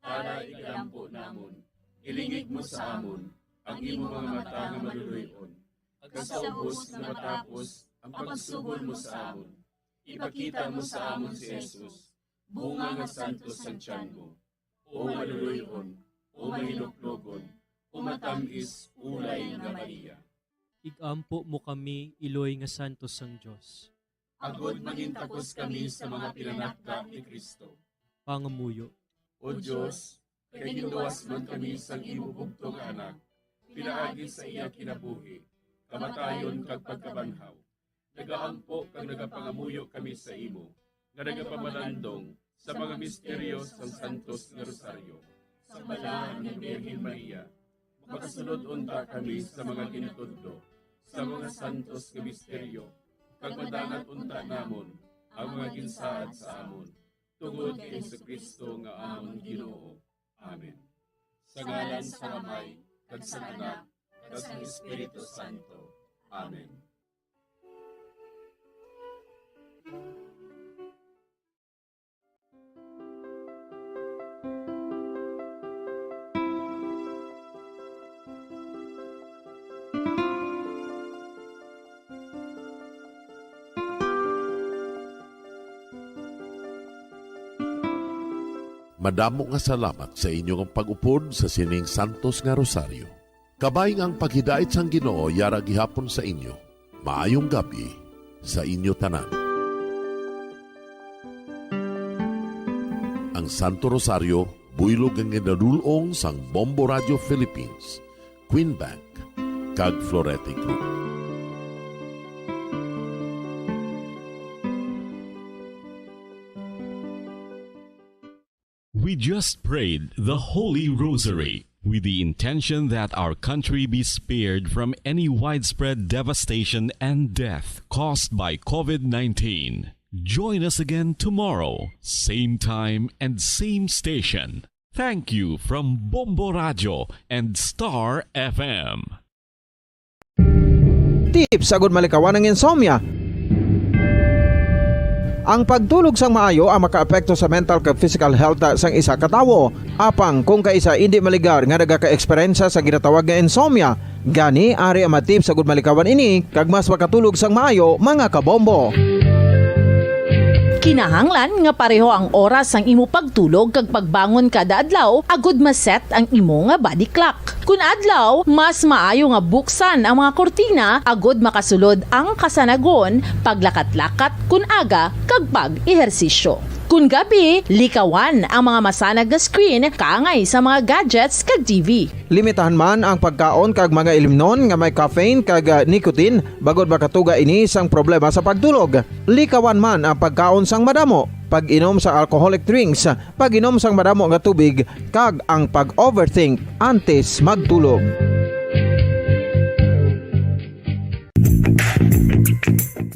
Speaker 7: Para igalampo namon, ilingig mo sa amon, ang imo mga mata nga maluluyon. Kag sa ubos na matapos, ang pagsugod mo sa amon. Ipakita mo sa amon si Jesus, bunga nga santos ang tiyan mo. O maluluyon, o mahiloklogon, o matamis, ulay nga Maria.
Speaker 8: Igampo mo kami, Iloy nga santos sang Dios.
Speaker 7: Agod magintapos kami sa mga pinanakda ni Kristo.
Speaker 8: Pangamuyo.
Speaker 7: O Diyos, kay ginuwas man kami sa imo bugtong anak, pinaagi sa iya kinabuhi, kamatayon kag pagkabanhaw. Nagaampo kag nagapangamuyo kami sa imo, nga nagapamalandong sa mga misteryo sang Santos nga Rosaryo. Sa balaan ng Birhen Maria, makasunod unta kami sa mga ginatudlo, sa mga santos nga misteryo, kag madangat unta namon ang mga ginsaad sa amon, tungod kay Jesucristo nga amon Ginoo. Amen. sa ngalan sa Amay, kag sa Anak, kag sa Espiritu Santo. Amen.
Speaker 5: Madamo nga salamat sa inyong pag-upod sa sining Santos nga Rosario. Kabay nga ang paghidait sang Ginoo yara gihapon sa inyo. Maayong gabi sa inyo tanan. Ang Santo Rosario buylog ang ginadulong sang Bombo Radio Philippines, Queen Bank, kag Florete Group.
Speaker 3: We just prayed the Holy Rosary with the intention that our country be spared from any widespread devastation and death caused by COVID-19. Join us again tomorrow, same time and same station. Thank you from Bombo Radio and Star FM.
Speaker 11: Tips sagud malikawan ng insomnia. Ang pagtulog sang maayo ang makaapekto sa mental kag physical health sang isa ka tawo. Apang kung kaisa hindi maligar nga nagaka-eksperyensya sa ginatawag nga insomnia, gani ari ang matip sagud malikawan ini kag mas makatulog sang maayo mga kabombo.
Speaker 12: Kinahanglan nga pareho ang oras ang imo pagtulog kag pagbangon kada adlaw agud maset ang imo nga body clock. Kun adlaw, mas maayo nga buksan ang mga kortina agud makasulod ang kasanagon, paglakat-lakat kun aga kag pag-ehersisyo. Kun gabi, likawan ang mga masanag na screen kaangay sa mga gadgets kag TV.
Speaker 11: Limitahan man ang pagkaon kag mga ilimnon nga may caffeine kag nicotine bagod makatuga ini sang problema sa pagtulog. Likawan man ang pagkaon sang madamo, pag-inom sa alcoholic drinks, pag-inom sang madamo nga tubig kag ang pag-overthink antes magtulog.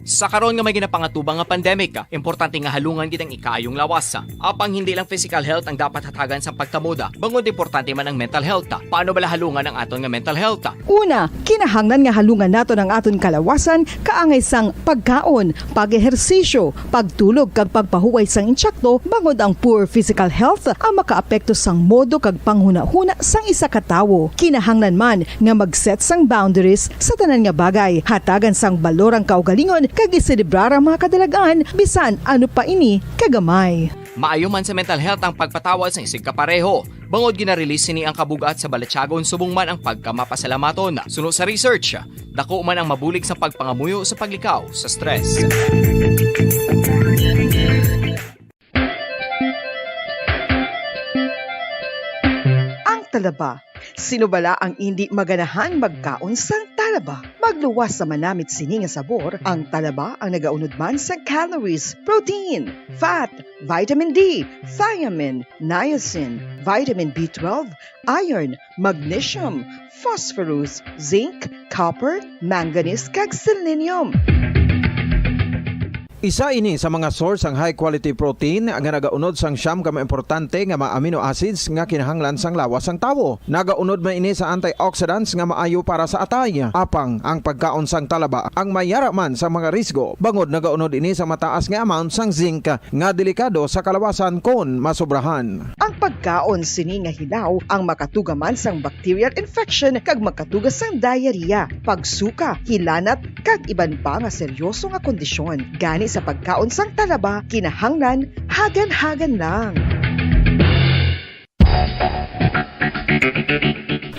Speaker 2: Sa karon nga may ginapangatubang nga pandemic, importante nga halungan kitang ikayong lawas. Apang hindi lang physical health ang dapat hatagan sa pagkamuda, bangod importante man ang mental health. Paano bala halungan ang aton nga mental health?
Speaker 1: Una, kinahanglan nga halungan nato ang aton kalawasan kaangay sang pagkaon, pag-ehersisyo, pagtulog kag pagpahuway sang insyakto bangod ang poor physical health ang makaapekto sang modo kag panghuna-huna sang isa ka tawo. Kinahanglan man nga mag-set sang boundaries sa tanan nga bagay, hatagan sang balorang kaugalingon kag iselebrar ang mga kadalagaan bisan ano pa ini kagamay.
Speaker 2: Maayo man sa mental health ang pagpatawad sa isig kapareho. Bangod ginarelease ni ang kabugat sa Balechagon subong man ang pagkamapasalamaton. Sunod sa research, dako man ang mabulig sa pagpangamuyo sa paglikaw sa stress.
Speaker 1: Ang talaba. Sino bala ang hindi maganahan magkaon sang talaba? Magluwas sa manamit sini nga sabor, ang talaba ang nagaunod man sa calories, protein, fat, vitamin D, thiamine, niacin, vitamin B12, iron, magnesium, phosphorus, zinc, copper, manganese kag selenium.
Speaker 11: Isa ini sa mga source ang high quality protein nga nagaunod sang siyam ka importante nga mga amino acids nga kinahanglan sang lawas sang tawo. Nagaunod man ini sa antioxidants nga maayo para sa atay. Apang ang pagkaon sang talaba ang mayara man sa mga risgo. Bangod nagaunod ini sa mataas nga amount sang zinc nga delikado sa kalawasan kon masobrahan.
Speaker 1: Ang pagkaon sini nga hilaw ang makatugaman sang bacterial infection kag makatuga sang diarrhea, pagsuka, hilanat kag iban pa nga seryoso nga kondisyon. Gani sa pagkaon sang talaba, kinahanglan hagan-hagan lang.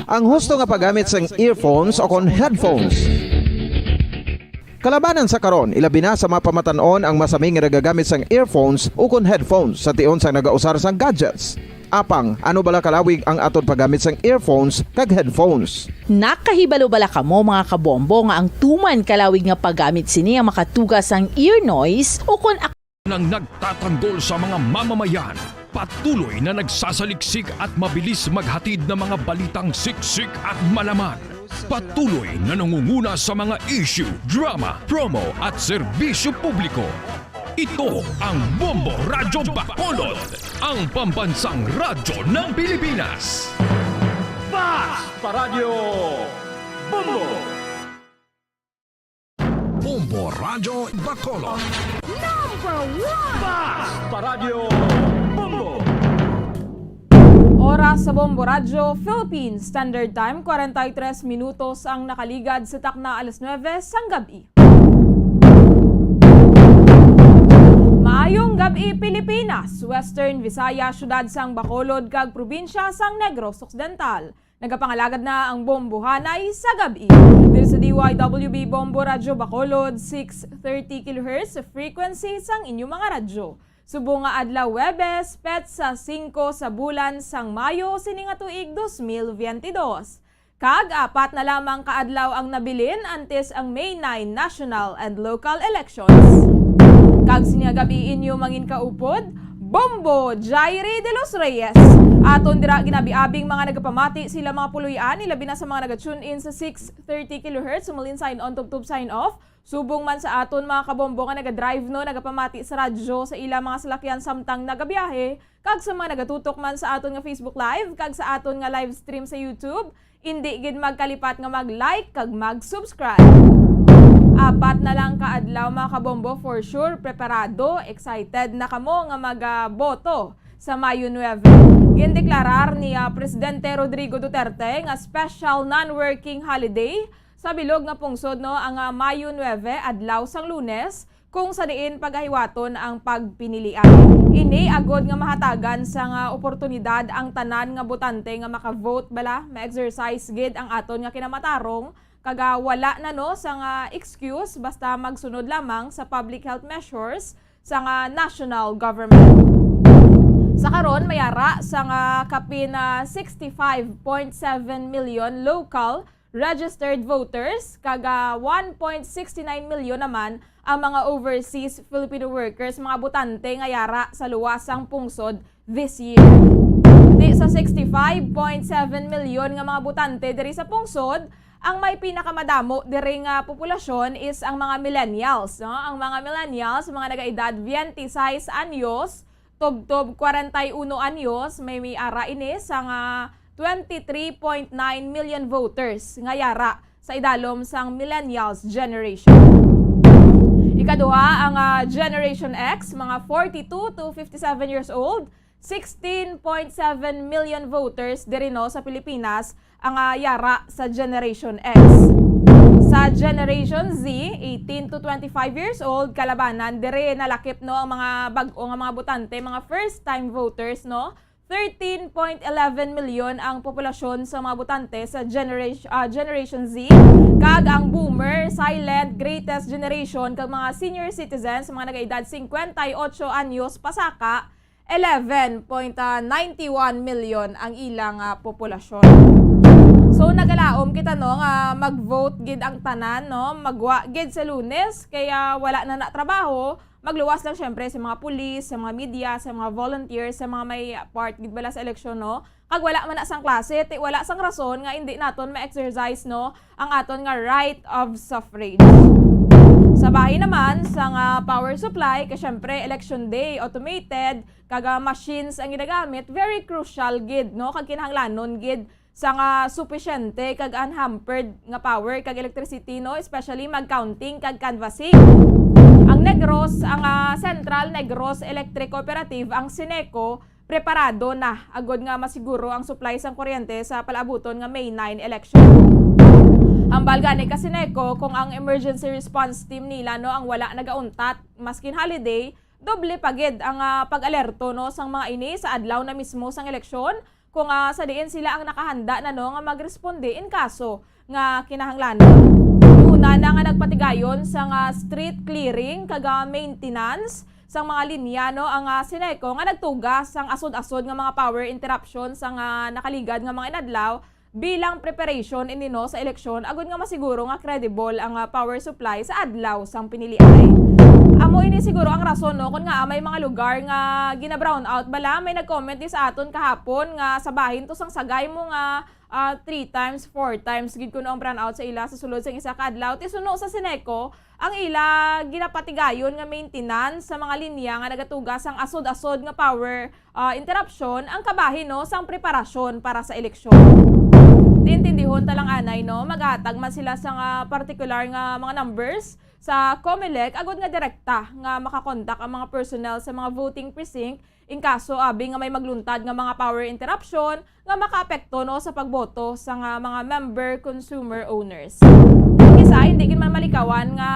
Speaker 11: Ang husto nga paggamit sang earphones o kon headphones. Kalabanan sa karon, ilabi na sa mga pamatanon ang masaming nga nagagamit sang earphones o kon headphones sa tion sang nagausar sang gadgets. Apang, ano bala kalawig ang aton paggamit sang earphones kag headphones?
Speaker 12: Nakahibalo bala kamo mga kabombo nga ang tuman kalawig nga paggamit sini ang makatugas ang ear noise o kun
Speaker 13: nang nagtatanggol sa mga mamamayan, patuloy na nagsasaliksik at mabilis maghatid ng mga balitang siksik at malaman. Patuloy na nangunguna sa mga issue, drama, promo at serbisyo publiko. Ito ang Bombo Radyo Bacolod, ang pambansang radyo ng Pilipinas. Paradyo Bombo! Bombo Radio Bacolod. Paradyo Bombo!
Speaker 14: Oras sa Bombo Radio, Philippines Standard Time, 43 minutos ang nakaligad sa takna alas 9 sang gabi. Maayong gabi Pilipinas, Western Visaya, syudad sang Bacolod kag probinsya sang Negros Occidental. Nagapangalagad na ang bombohanay sa gabi. Dito sa DYWB Bombo Radio Bacolod, 630 kHz frequency sang inyong mga radyo. Subo nga adlaw Webes, pet sa 5 sa bulan sang Mayo sining nga tuig 2022. Kag apat na lamang kaadlaw ang nabilin antes ang May 9 national and local elections. Kag sining gabi inyo mangin kaupod, Bombo Jairi de los Reyes. Aton dira ginabiabing mga nagapamati sila mga puluyan, ilabi na sa mga naga-tune in sa 630 kHz, sumalin sign on, tub sign off. Subong man sa aton mga kabombo nga naga-drive no, nagapamati sa radyo sa ilang mga salakyan samtang nagabiyahe, kag sa mga nagatutok man sa aton nga Facebook Live, kag sa aton nga live stream sa YouTube, hindi gid magkalipat nga mag-like kag mag-subscribe. Apat na lang kaadlaw mga kabombo, for sure, preparado, excited na kamo nga mag-boto sa Mayo 9. Gindeklarar ni Presidente Rodrigo Duterte nga special non-working holiday sa bilog nga pungsod no ang Mayo 9 adlaw sang Lunes kung sa diin paghahiwaton ang pagpinilian. Ini agod nga mahatagan sa nga oportunidad ang tanan nga botante nga maka-vote bala, ma-exercise gid ang aton nga kinamatarong kaga wala na no sa nga excuse basta magsunod lamang sa public health measures sa nga national government. Sa karon mayara sa nga kapin na 65.7 million local registered voters, kaga 1.69 million naman ang mga overseas Filipino workers, mga botante nga yara sa luwasang pungsod this year. Di sa 65.7 million nga mga botante diri sa pungsod, ang may pinakamadamo diri nga populasyon is ang mga millennials. No? Ang mga millennials, mga nagaedad 26 anyos, tub-tub 41 anyos, may ara ini sa nga 23.9 million voters nga yara sa idalom sang millennials generation. Ikaduha ang Generation X, mga 42 to 57 years old, 16.7 million voters diri no sa Pilipinas ang yara sa Generation X. Sa Generation Z, 18 to 25 years old, kalabanan diri nalakip no ang mga bag-o nga mga botante, mga first time voters no. 13.11 million ang populasyon sa mga botante sa Generation Z, kag ang boomer, silent, greatest generation, kag mga senior citizens, mga nagaedad 58 anyos pasaka, 11.91 million ang ilang populasyon. So nagalaom kita no nga mag-vote gid ang tanan no, magwa gid sa Lunes kaya wala na trabaho. Magluwas lang syempre sa mga pulis, sa mga media, sa mga volunteers, sa mga may part gid bala sa eleksyon no. Kag wala man na sang klase, wala sang rason nga hindi naton ma-exercise no ang aton nga right of suffrage. Sa bahay naman sa nga power supply, kay syempre election day automated, kag machines ang ginagamit, very crucial gid no kag kinahanglanon gid sa nga supisyente kag unhampered nga power kag electricity no, especially mag-counting kag canvassing. Ang Negros, ang Central Negros Electric Cooperative, ang Sineco, preparado na agod nga masiguro ang supply sang kuryente sa palaabuton nga May 9 election. Hambal gani ka Sineco kung ang emergency response team nila no ang wala nagauntat maskin holiday, doble pagid ang pag-alerto no sang mga ini sa adlaw na mismo sang eleksyon kung sa diin sila ang nakahanda na no nga magresponde in kaso nga kinahanglanon. Una na nga nagpatigayon sa nga street clearing kag maintenance sa mga linya no ang Sineco nga nagtugas sang asod-asod nga mga power interruption sa nga nakaligad nga mga inadlaw bilang preparation ini no sa eleksyon agud nga masiguro nga credible ang power supply sa adlaw sang pinilian. Amo ini siguro ang rason no kun nga may mga lugar nga gina-brown out bala. May nag-comment din sa aton kahapon nga sa bahin to sang sagay mo nga 3 times, 4 times gid kuno ang brown out sa ila sa sulod sang isa ka adlaw. Ti suno sa Sineco ang ila ginapatigayon nga maintenance sa mga linya nga nagatugas sang asod-asod nga power interruption ang kabahin no sang preparasyon para sa eleksyon. Diintindihon talang anay no, maghatag man sila sa nga particular nga mga numbers sa COMELEC agud nga direkta nga makakontak ang mga personnel sa mga voting precinct in kaso abi nga may magluntad nga mga power interruption nga makaapekto no sa pagboto sa nga mga member consumer owners. Isa hindi gid man malikawan nga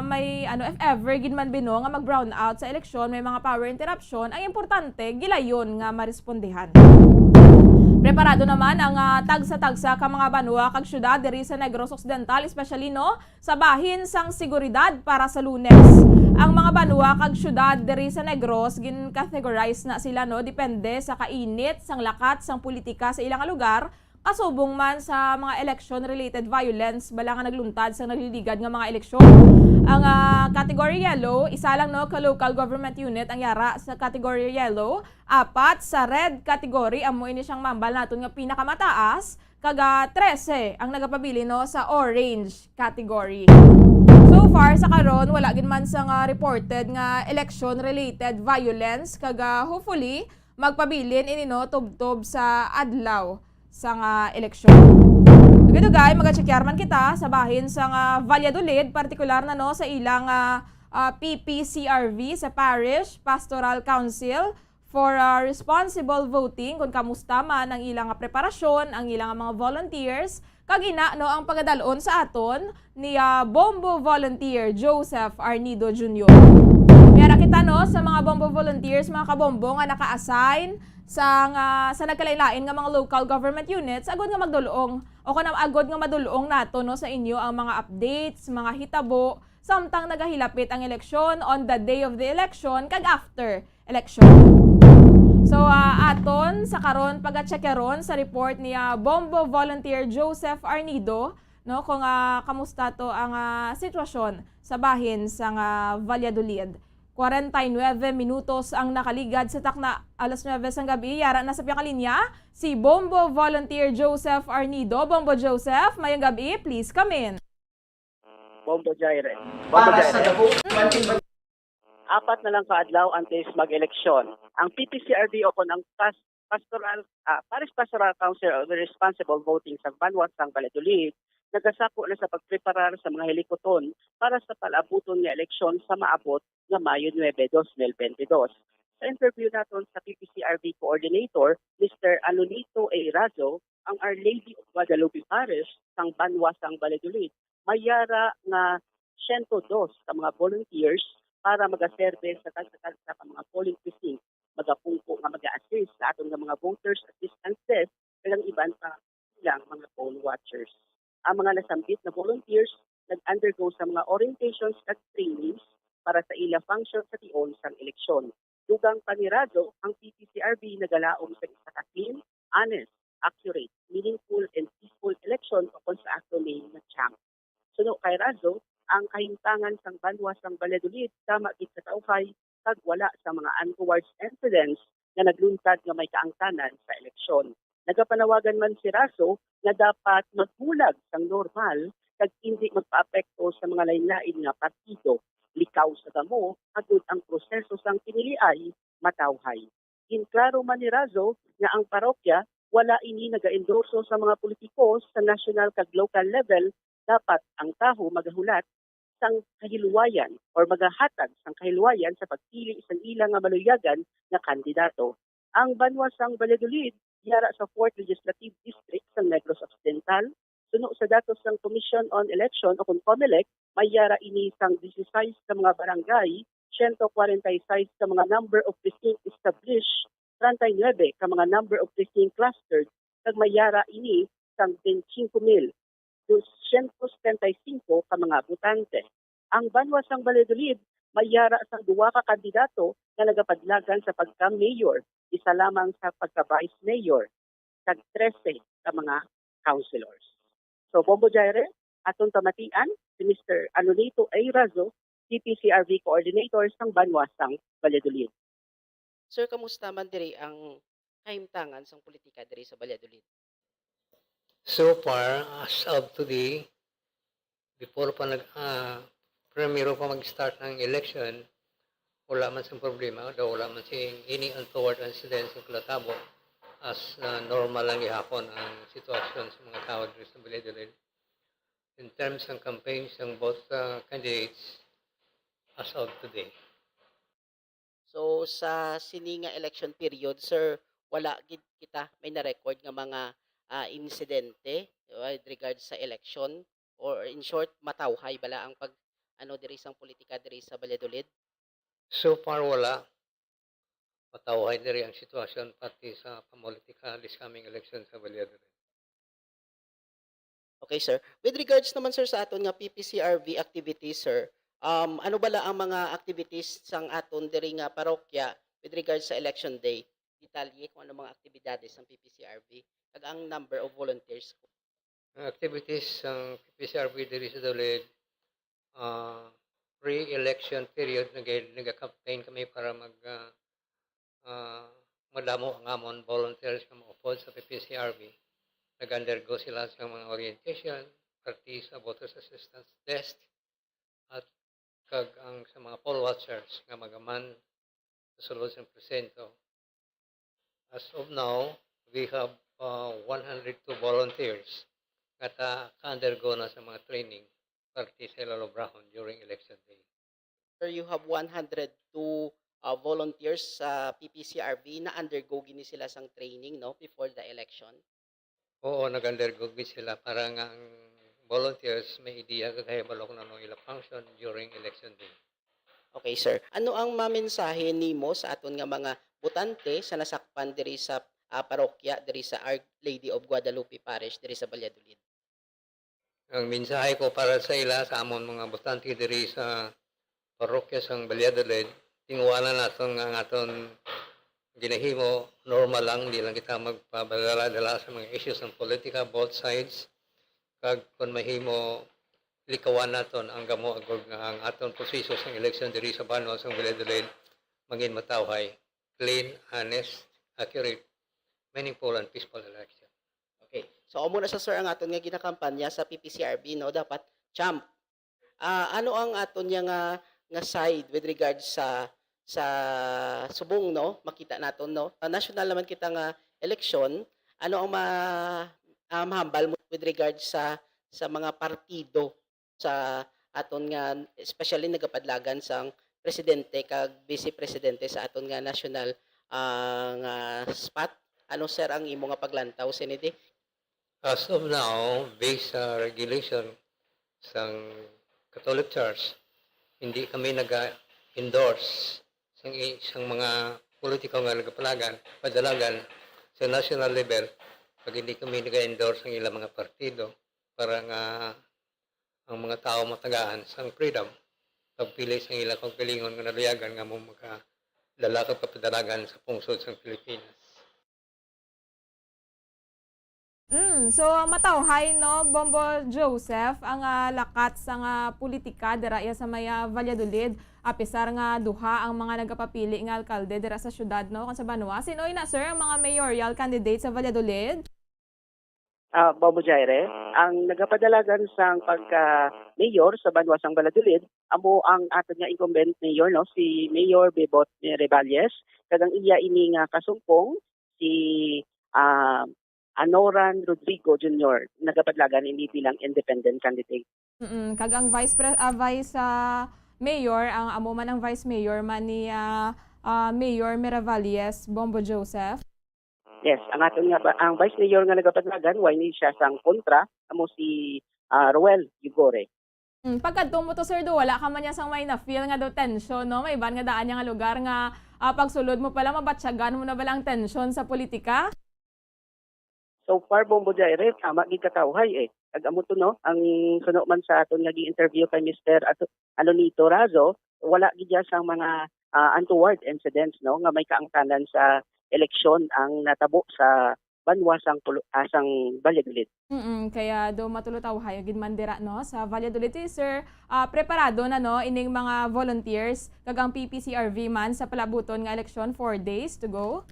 Speaker 14: may if ever gid man bino nga mag-brown out sa eleksyon may mga power interruption, ang importante gilayon nga marespondehan. Preparado naman ang tagsa-tagsa ka mga banwa kag syudad diri sa Negros Occidental, especially no sa bahin sang seguridad para sa Lunes. Ang mga banwa kag syudad diri sa Negros gin-categorize na sila no depende sa kainit sang lakat sang politika sa ilang lugar. Kasubong man sa mga election-related violence bala nga nagluntad sa nagliligad nga mga eleksyon. Ang category yellow, isa lang no ka local government unit ang yara sa category yellow. 4 sa red category, amo ini siyang mambal naton nga pinakamataas, kaga 13 ang nagapabili no sa orange category. So far sa karon wala gid man sa nga reported nga election-related violence, kaga hopefully magpabilin ini no tubtob sa adlaw sa nga eleksyon. Dugay magachekyar man kita sa bahin sa nga Valladolid, partikular na no sa ilang PPCRV sa Parish Pastoral Council for responsible voting kung kamusta man ang ilang preparasyon, ang ilang mga volunteers, kag ina no ang pagadalon sa aton ni Bombo Volunteer Joseph Arnido Jr. Mayara kita no sa mga Bombo Volunteers, mga kabombo nga naka-assign sa nagkalailain nga mga local government units agod nga magdulong o kanang agod nga madulong nato no sa inyo ang mga updates, mga hitabo samtang nagahilapit ang eleksyon on the day of the election kag after election. So aton sa karon paga-checkeron sa report ni Bombo Volunteer Joseph Arnido no kung kamusta to ang sitwasyon sa bahin sa Valladolid. 49 minutos ang nakaligad sa takna alas 9 sang gabi. Yara na sa piyakalinya si Bombo Volunteer Joseph Arnido. Bombo Joseph, mayang gabi, please come in.
Speaker 15: Bombo Jaire. Bombo Jaire. 4 na lang kaadlaw antes mag-eleksyon. Ang PPCRD o kon ang Parish Pastoral Council of the Responsible Voting sa Banwas sang Valladolid nagasako na sa pagpreparar sa mga helikoton para sa palabuton nga eleksyon sa maabot nga Mayo 9, 2022. Sa interview naton sa PPCRV Coordinator, Mr. Anonito A. Razo, ang Our Lady of Guadalupe Parish sang Banwas sang Valladolid, mayara nga 102 ka mga volunteers para magaserve sa tagsa-tagsa ka mga polling precinct, magapungko nga mag-assist sa atong mga voters assistance desk kag iban pa ilang mga poll watchers. Ang mga nasambit na volunteers nag-undergo sa mga orientations at trainings para sa ilang function sa tion sang eleksyon. Dugang panirado, ang PPCRB nagalaom sa isa ka clean, honest, accurate, meaningful, and peaceful election upon sa acto name na champ. Suno kay Razo, ang kahimtangan sang Banwas sang Valladolid tama gid sa tauhay kag wala sa mga untoward incidents na nagluntad nga may kaangtanan sa eleksyon. Nagapanawagan man si Razo na dapat magbulag sang normal kag hindi magpaapekto sa mga lain-lain nga partido. Likaw sa damo, agud ang proseso sang piniliay matawhay. Inklaro man ni Razo nga ang parokya wala ini naga-endorso sa mga politiko sa national kag local level, dapat ang taho magahulat sang kahilwayan or magahatag sang kahilwayan sa pagpili sa ilang nga maluyagan nga kandidato. Ang Banwas sang Valladolid yara sa 4th Legislative District sa Negros Occidental. Suno sa datos ng Commission on Election o COMELEC, may yara ini sang 16 sa mga barangay, 146 sa mga number of precinct established, 39 ka mga number of precinct clustered, kag may yara ini sang 25,275 ka mga botante. Ang Banwas sang Valladolid may yara sa 2 ka kandidato na nagapadlagan sa pagka-mayor, isa lamang sa pagka-vice mayor, kag 13 ka mga councilors. So, Bombo Jaire, atong tamatian si Mr. Anonito A. Razo, PPCRV Coordinator sang Banwas sang Valladolid.
Speaker 16: Sir, kamusta man diri ang kahimtangan sang politika diri sa Valladolid?
Speaker 17: So far, as of today, before pa primero pa mag-start ng election, wala man siyang problema, daw wala man siyang any untoward incidents sa Kulatabo. as normal lang gihapon ang sitwasyon sa mga tao dito sa Balidolid. In terms ng campaigns ng both candidates as of today.
Speaker 16: So sa sininga election period, sir, wala gid kita may na-record nga mga insidente with regards sa election, or in short matawhay bala ang pag diri sang politika diri sa Valladolid?
Speaker 17: So far wala. Matawhay diri ang sitwasyon pati sa politika this coming election sa Valladolid.
Speaker 16: Okay, sir. With regards naman, sir, sa aton nga PPCRV activities, sir, ano bala ang mga activities sang aton diri nga parokya with regards sa election day? Detalye kung ano mga aktibidades ng PPCRV kag ang number of volunteers.
Speaker 17: Activities ng PPCRV diri sa Dolid, pre-election period nag-campaign kami para madamo ang amon volunteers nga mo-upod sa PPCRV. Nag-undergo sila sa mga orientation, party sa voters assistance desk, at kag ang sa mga poll watchers nga magaman sa sulod sa presento. As of now, we have 102 volunteers at ka-undergo na sa mga training party sa Lalobrahon during election day.
Speaker 16: Sir, you have 102 volunteers sa PPCRV na undergo gini sila sang training no before the election.
Speaker 17: Oo, nag-undergo sila para nga ang volunteers may idea kagaya balok na no ila function during election day.
Speaker 16: Okay, sir. Ano ang mamensahe nimo sa aton nga mga botante sa nasakpan diri sa parokya diri sa Our Lady of Guadalupe Parish diri sa Valladolid?
Speaker 17: Ang mensahe ko para sa ila sa amon mga botante diri sa parokya sang Valladolid, tingwanan naton nga aton ginahimo normal lang, di lang kita magpabadala-dala sa mga issues ng politika both sides. Kag kun mahimo likawan naton ang gamo agud nga ang aton proseso sa election diri sa Banwa sa Valladolid maging matawhay, clean, honest, accurate, meaningful and peaceful election.
Speaker 16: Okay. So amo na sa sir ang aton nga ginakampanya sa PPCRB no dapat champ. Ano ang aton nga side with regards sa subong no makita naton no national naman kita nga election, ano ang mahambal mo with regards sa mga partido sa aton nga especially nagapadlagan sang presidente kag vice presidente sa aton nga national nga spot? Ano sir ang imo nga paglantaw sinidi?
Speaker 17: As of now, based sa regulation sang Catholic Church, hindi kami nag-endorse sang mga politiko nga padalagan sa national level pag hindi kami nag-endorse ang ilang mga partido para nga ang mga tao matagaan sang freedom pagpili sang ilang pagpilingon nga naluyagan nga mo makadala ka padalagan sa pungsod sang Pilipinas.
Speaker 14: So matawhay no Bombo Joseph ang lakat sa nga politika dira sa maya Valladolid apisar nga duha ang mga nagapapili nga alkalde dira sa syudad no kan sa Banwa. Sinoy na sir ang mga mayoral candidate sa Valladolid?
Speaker 15: Bombo Jaire, ang nagapadalagan sang pagka-mayor sa Banwa sang Valladolid, amo ang aton nga incumbent mayor no si Mayor Bebot Reballes, kadang iya ini nga kasumpong si Anoran Rodrigo Jr. nagapadlagan ini bilang independent candidate.
Speaker 14: Kag ang vice mayor ang amo man ang vice mayor man ni Mayor Miravalles Bombo Joseph.
Speaker 15: Yes, ang aton nga ang vice mayor nga nagapadlagan way ni siya sang kontra amo si Roel Yugore.
Speaker 14: Pagkadto mo to sir do wala ka man niya sang may na feel nga do tension no may ban nga daan nga lugar nga pagsulod mo pala mabatsyagan mo na bala ang tension sa politika?
Speaker 15: So far, Bombo Jaire, tama gid katawhay Ag amo to no, ang suno man sa aton nga gi-interview kay Mr. Alonito Razo, wala gid sa mga untoward incidents no nga may kaangtanan sa eleksyon ang natabo sa Banwa sang Valladolid.
Speaker 14: Kaya do matulutawhay gid man dira no sa Valladolid sir. Preparado na no ining mga volunteers kag ang PPCRV man sa palabuton nga eleksyon 4 days to go.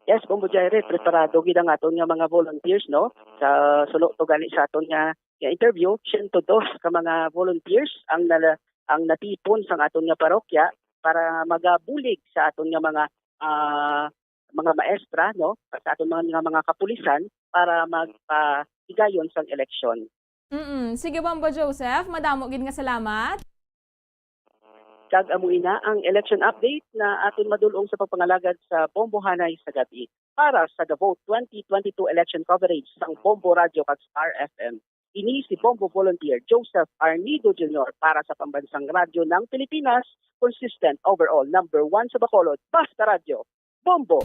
Speaker 15: Yes, Bombo Jaire, preparado gid ang aton nga mga volunteers no. Sa sulo to gali sa aton nga interview, 102 ka mga volunteers ang natipon sa aton nga parokya para magabulig sa aton nga mga mga maestra, no, sa aton mga kapulisan para magpahigayon sa eleksyon.
Speaker 14: Sige, Bombo Joseph, madamo gid nga salamat.
Speaker 15: Kag amuin na ang election update na aton madulong sa pagpangalagad sa Bombo Hanay sa gabi para sa The Vote 2022 election coverage sa Bombo Radio kag Star FM. Ini si Bombo Volunteer Joseph Arnido Jr. para sa Pambansang Radyo ng Pilipinas, consistent overall number 1 sa Bacolod, Basta Radio, Bombo!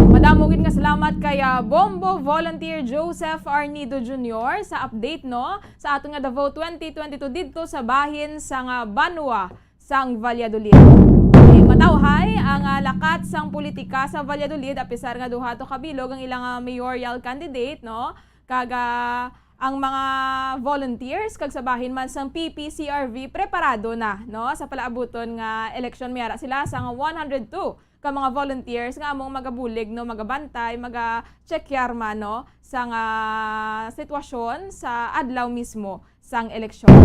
Speaker 14: Madamo gid nga salamat kay Bombo Volunteer Joseph Arnido Jr. sa update no sa aton nga The Vote 2022 didto sa bahin sa nga Banwa sang Valladolid. Matawhay ang lakat sang politika sa Valladolid apisar nga duha to kabilog ang ilang mayoral candidate no kaga ang mga volunteers kag sa bahin man sang PPCRV preparado na no sa palaabuton nga election mayara sila sang 102 ka mga volunteers nga among magabulig no magabantay maga-checkyar man no sang sitwasyon sa adlaw mismo sang eleksyon.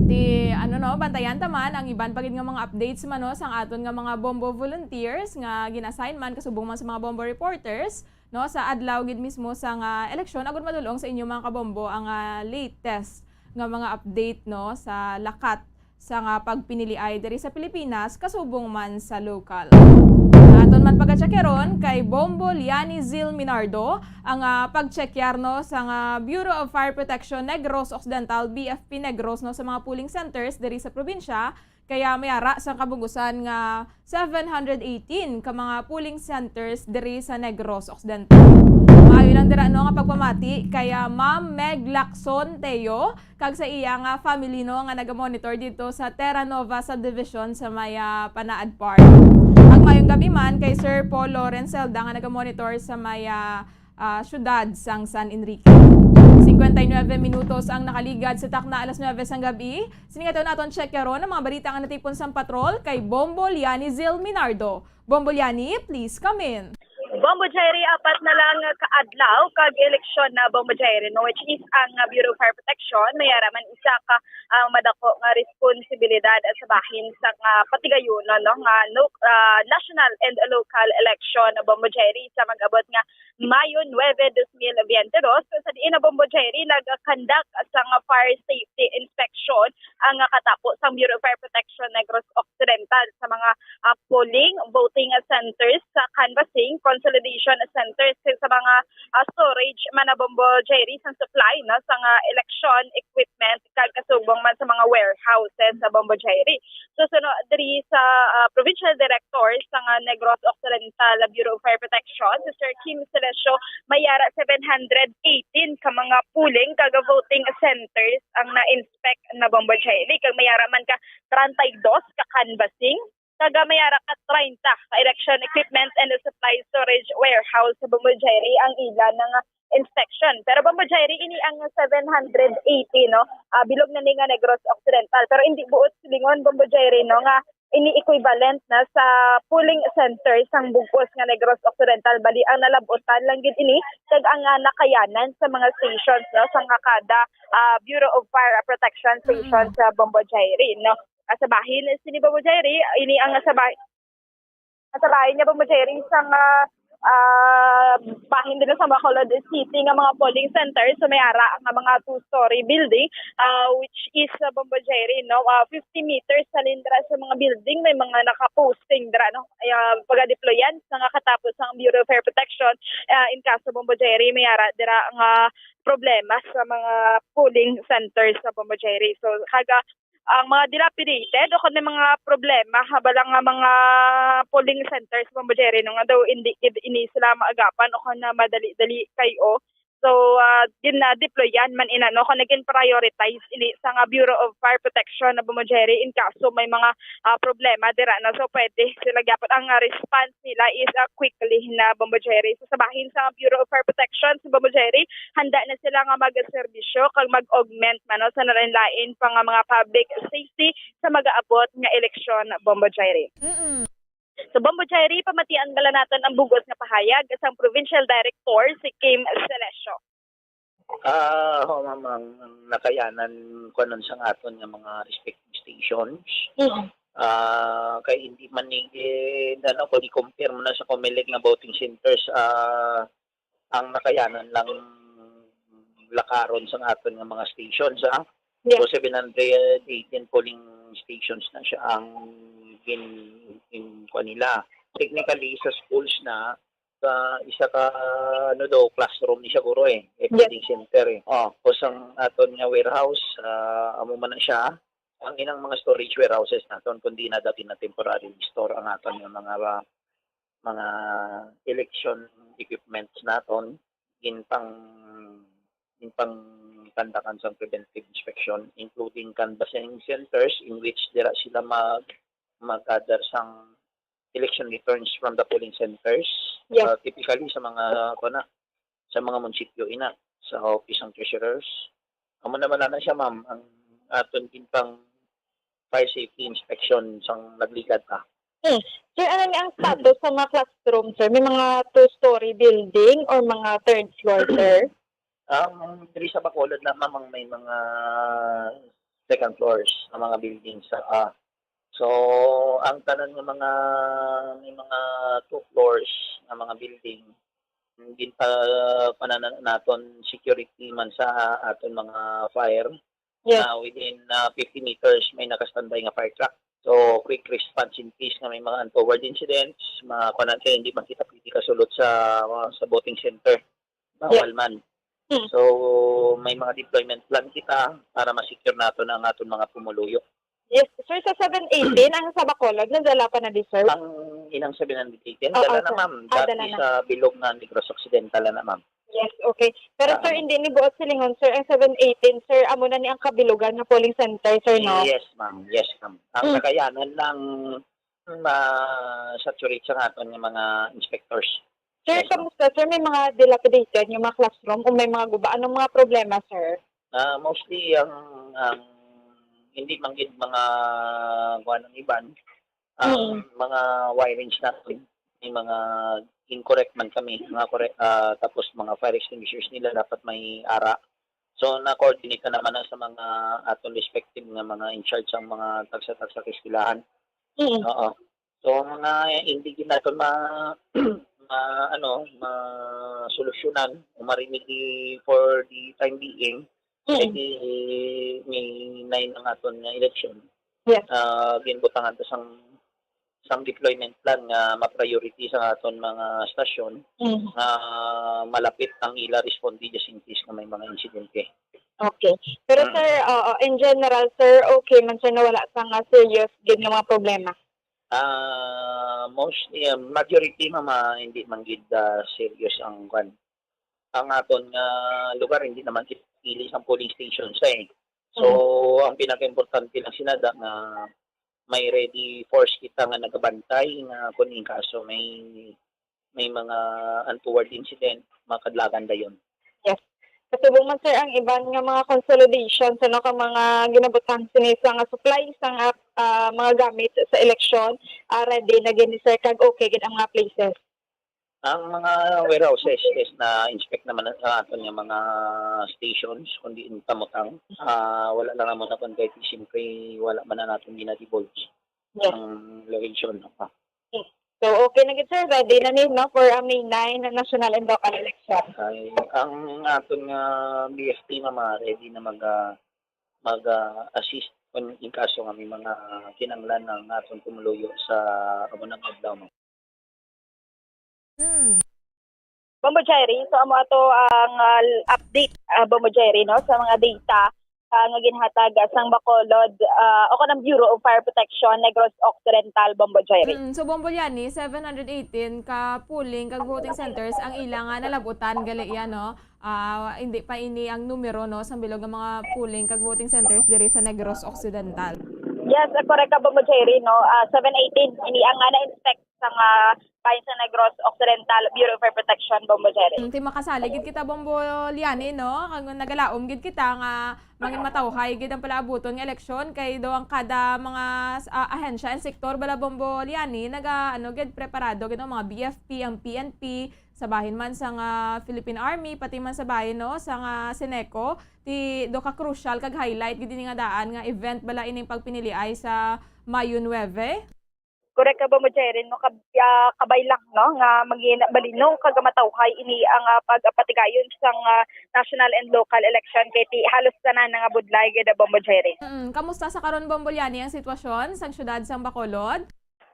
Speaker 14: Di bantayan taman ang iban pagid nga mga updates man no sang aton nga mga Bombo volunteers nga gina-assign man kasubong man sa mga Bombo reporters no sa adlaw gid mismo sang eleksyon agud madulong sa inyo mga kabombo ang latest nga mga update no sa lakat sa nga pagpinili ay diri sa Pilipinas kasubong man sa local. Aton man pagka-checkeron kay Bombo Liani Zil Minardo ang pag-checkyar no sa Bureau of Fire Protection Negros Occidental BFP Negros no sa mga polling centers diri sa probinsya kaya mayara sa kabugusan nga 718 ka mga polling centers diri sa Negros Occidental. Maayo lang dira no nga pagpamati kaya Ma'am Meg Lacson Teo kag sa iya nga family no nga naga-monitor dito sa Terra Nova Subdivision sa may Panaad Park. Ang mayong gabi man kay Sir Paul Lawrence Zelda nga naga-monitor sa may syudad sang San Enrique. 59 minutos ang nakaligad sa takna alas 9 sang gabi. Siningataw naton check karon ang mga balita nga natipon sang patrol kay Bombo Liani Zil Minardo. Bombo Liani, please come in.
Speaker 18: Bombo Jairi, apat na lang kaadlaw kag eleksyon na Bombo Jairi no, which is ang Bureau of Fire Protection mayara man isa ka madako nga responsibilidad sa bahin sa patigayon no nga national and local election na Bombo Jairi sa mag-abot nga Mayo 9, 2022 sa diin na Bombo Jairi nag-conduct sa fire safety inspection ang katapo sa Bureau of Fire Protection Negros Occidental sa mga polling voting centers sa canvassing consolidation centers sa mga storage man na Bombo Jairi sa supply na sa election equipment kag kasubong man sa mga warehouses sa Bombo Jairi. So diri sa provincial director sa Negros Occidental Bureau of Fire Protection si Sir Kim Celesio mayara 718 ka mga polling kag voting centers ang na-inspect na Bombo Jairi kag mayara man ka 32 ka canvassing taga mayara ka 30 ka election equipment and supply storage warehouse sa Bombo Jairi ang ilan ng inspection. Pero Bombo Jairi ini ang 780 no bilog na ni nga Negros Occidental pero hindi buot silingon Bombo Jairi no nga ini equivalent na sa polling center sang bugos nga Negros Occidental bali ang nalabutan lang gid ini kag ang nakayanan sa mga stations no sa kada Bureau of Fire Protection station sa Bombo Jairi no. Sa bahin si Bombo Jairi ini ang sa bahin niya Bombo Jairi sang bahin din sa Bacolod City nga mga polling center so may ara nga mga two-story building which is Bombo Jairi no 50 meters sa lindra sa mga building may mga naka-posting dra no pag-deployan sa nga katapos ang Bureau of Fire Protection in kaso Bombo Jairi may ara dira nga problema sa mga polling centers sa Bombo Jairi so kaga ang mga dilapidated o kung mga problema habalang nga mga polling centers sa Bombo Jairi no nga daw hindi sila maagapan o kung madali-dali kayo. So, deployan man inano kung naging prioritize ini sa nga Bureau of Fire Protection na Bombo Jairi in kaso may mga problema dira na so pwede sila gyapon ang response nila is quickly na Bombo Jairi. So, sa bahin sa Bureau of Fire Protection sa Bombo Jairi, handa na sila nga mag-serbisyo kag mag-augment man sa nalain pa nga mga public safety sa mag-aabot nga eleksyon Bombo Jairi. So Bombo Jairi, pamatian bala natin ang bugos nga pahayag sa Provincial Director si Kim Celesio.
Speaker 19: Ma'am, nakayanan ko nun sa aton nga mga respective stations. Kay hindi man ni kung i-compare mo na sa Comelec nga voting centers, ang nakayanan lang lakaron sa aton nga mga stations. So 718 polling stations na siya ang in kanila. Technically sa schools na isa ka classroom ni siya guro voting center Tapos ang aton nga warehouse amo man na siya ang inang mga storage warehouses naton kundi na dati na temporary store ang aton nga mga election equipments naton in pang kandakan sa preventive inspection, including canvassing centers in which dira sila mag-gather sang election returns from the polling centers. Typically sa mga munisipyo sa office ng treasurers. Amo naman na siya ma'am ang aton pang fire safety inspection sang nagligad
Speaker 18: Sir, ano ni ang status sa mga classroom, sir? May mga 2-story building or mga 3rd floor, sir?
Speaker 19: Diri sa Bacolod na ma'am may mga 2nd floors na mga buildings so ang tanan ng may mga 2 floors na mga building din pa naton security man sa aton mga fire within 50 meters may nakastandby nga fire truck. So, quick response in case na may mga untoward incidents, kaya hindi man kita pwede kasulot sa voting center. Bawal man. So, may mga deployment plan kita para ma-secure nato ang aton mga pumuluyo.
Speaker 18: Yes, sir, sa 718, ang sa Bacolod, nadala pa na di, sir?
Speaker 19: Ang inang 718, dala na ma'am. Dati sa bilog na Negros Occidental na ma'am.
Speaker 18: Yes, okay. Pero sir, hindi ni buot silingon, sir, ang 718, sir, amo na ni ang kabilugan na polling center, sir, no?
Speaker 19: Yes, ma'am. Yes, ma'am. Ang kakayanan lang ma-saturate sa aton ng mga inspectors.
Speaker 18: Sir, kamusta, sir? May mga dilapidated yung mga classroom kung may mga guba. Anong mga problema, sir?
Speaker 19: Mostly, ang hindi manggid mga ng iban, mga wirings natin, may mga incorrect man kami, tapos mga fire extinguishers nila dapat may ara. So, na-coordinate na naman sa mga aton respective nga mga in-charge ang mga tagsa-tagsa kiskilahan. Oo. So, mga hindi natin solusyonan o marinig for the time being, may 9 ang aton nga election. Ginbutangan to sang deployment plan nga ma-priority sa aton mga stasyon malapit ang ila responde just in case na may mga insidente.
Speaker 18: Okay. Pero sir, in general, sir, okay man sir na wala sa nga serious gid nga mga problema?
Speaker 19: Mostly, majority hindi man gid serious ang aton nga lugar hindi naman pili sa polling stations So, ang pinaka-importante lang sinada nga may ready force kita nga nagabantay nga kung in kaso may mga untoward incident, makadlagan dayon.
Speaker 18: Yes. Kasubong man sir ang iban nga mga consolidations ka mga ginabutan sinisa nga supplies nga mga gamit sa election ready na gini sir kag okay gid ang mga places.
Speaker 19: Ang mga warehouses is na inspect naman sa aton nga mga stations kundi tamutang wala lang naman na kahit siyempre wala man na natin ginadivulge ang location.
Speaker 18: So okay na gid sir, ready na ni for May 9 na national and local election.
Speaker 19: Ang aton nga BFP ready na mag-assist kung in kaso nga may mga kinanglan ng aton tumuluyo sa amunang adlaw.
Speaker 18: Bombo Jerry, so amo ato ang update Bombo Jerry no sa mga data nga ginhatag sang Bacolod o ng Bureau of Fire Protection Negros Occidental Bombo Jerry.
Speaker 14: So Bombo yani 718 ka polling kag voting centers ang ilang nga nalabutan gali yan no. Hindi pa ini ang numero no sa bilog nga mga polling kag voting centers diri sa Negros Occidental.
Speaker 18: Yes, correct ka Bombo Jerry no. 718 ini ang na-inspect sang bayan sa Negros Occidental Bureau of Fire Protection Bombo Jerry.
Speaker 14: Ti makasali gid kita Bombo Liani no, kag nagalaom gid kita nga mangin matawhay gid ang palaabuton nga eleksyon kay daw ang kada mga ahensya and sektor bala Bombo Liani gid preparado gid ang mga BFP, ang PNP sa bahin man sa nga Philippine Army, pati man sa bahin no, sa nga Seneco, ti do ka crucial kag highlight gid nga daan nga event bala ining pagpinili ay sa Mayo 9.
Speaker 18: Correct ka ba mo, Jerry, no? Kabay lang, no? Nga balino, kagamatawhay ini ang pagpatigayon sa national and local election kay ti halos tanan nga budlay gid ba mo, Jerry.
Speaker 14: Kamusta sa karon Bombolyani ang sitwasyon sa syudad sang Bacolod?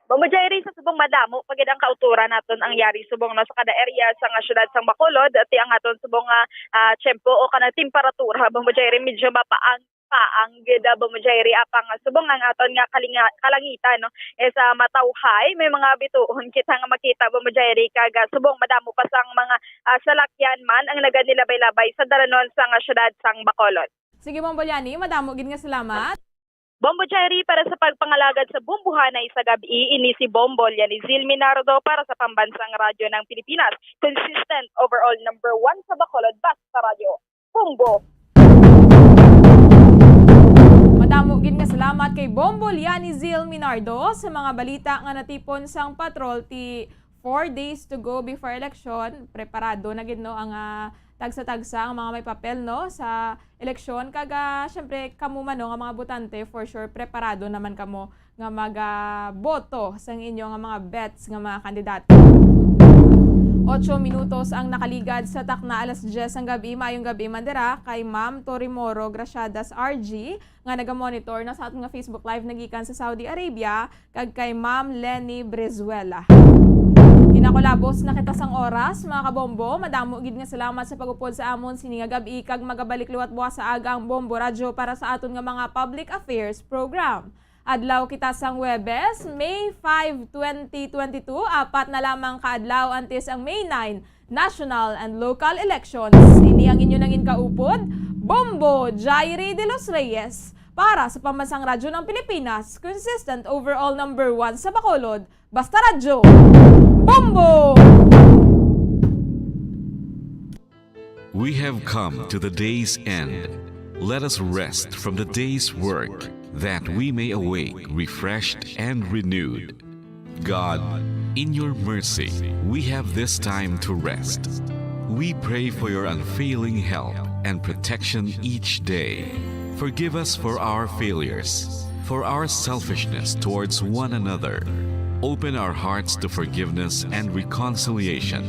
Speaker 18: Mo, Jerry, sa subong madamo pagid ang kauturan naton ang yari subong no sa kada area sa syudad sang Bacolod at ang aton subong tiyempo o kana temperatura mo, Jerry, medyo mapaang gida ba mo, Jerry, apang subong ang aton nga kalangitan no sa matawhay may mga bituon kita nga makita ba mo, Jerry, kaga subong madamo pa sang mga salakyan man ang naganilabay-labay sa daranon sang syudad sang Bacolod.
Speaker 14: Sige Bombolyani, madamo gid nga salamat.
Speaker 18: Bombo, Jerry, para sa pagpangalagad sa bumbuhanay sa gabi, ini si Bombolyani Zil Minardo para sa Pambansang Radyo ng Pilipinas. Consistent overall number 1 sa Bacolod, basta radyo. Bombo!
Speaker 14: Madamo gid nga salamat kay Bombolyani Zil Minardo sa mga balita nga natipon sang patrol ti 4 days to go before election. Preparado na gid no ang tagsa-tagsa ang mga may papel no sa eleksyon kaga syempre kamo man no nga mga botante for sure preparado naman kamo nga magboto sang inyo nga mga bets nga mga kandidato. 8 minutos ang nakaligad sa takna alas 10 ang gabi, maayong gabi mandira kay Ma'am Torimoro Graciadas RG nga nagamonitor na sa ating nga Facebook Live nagikan sa Saudi Arabia kag kay Ma'am Lenny Brizuela. Kinakolabos na kita sang oras mga kabombo, madamo gid nga salamat sa pagupod sa amon sini nga gabi kag magabalik liwat buwas sa aga ang Bombo Radyo para sa aton nga mga public affairs program. Adlaw kita sang Webes, May 5, 2022, apat na lamang kaadlaw antes ang May 9, national and local elections. Ini ang inyo nangin kaupod, Bombo Jairi de los Reyes, para sa Pambansang Radyo ng Pilipinas, consistent overall number 1 sa Bacolod, basta radyo, Bombo!
Speaker 3: We have come to the day's end. Let us rest from the day's work, that we may awake refreshed and renewed. God, in your mercy, we have this time to rest. We pray for your unfailing help and protection each day. Forgive us for our failures, for our selfishness towards one another. Open our hearts to forgiveness and reconciliation.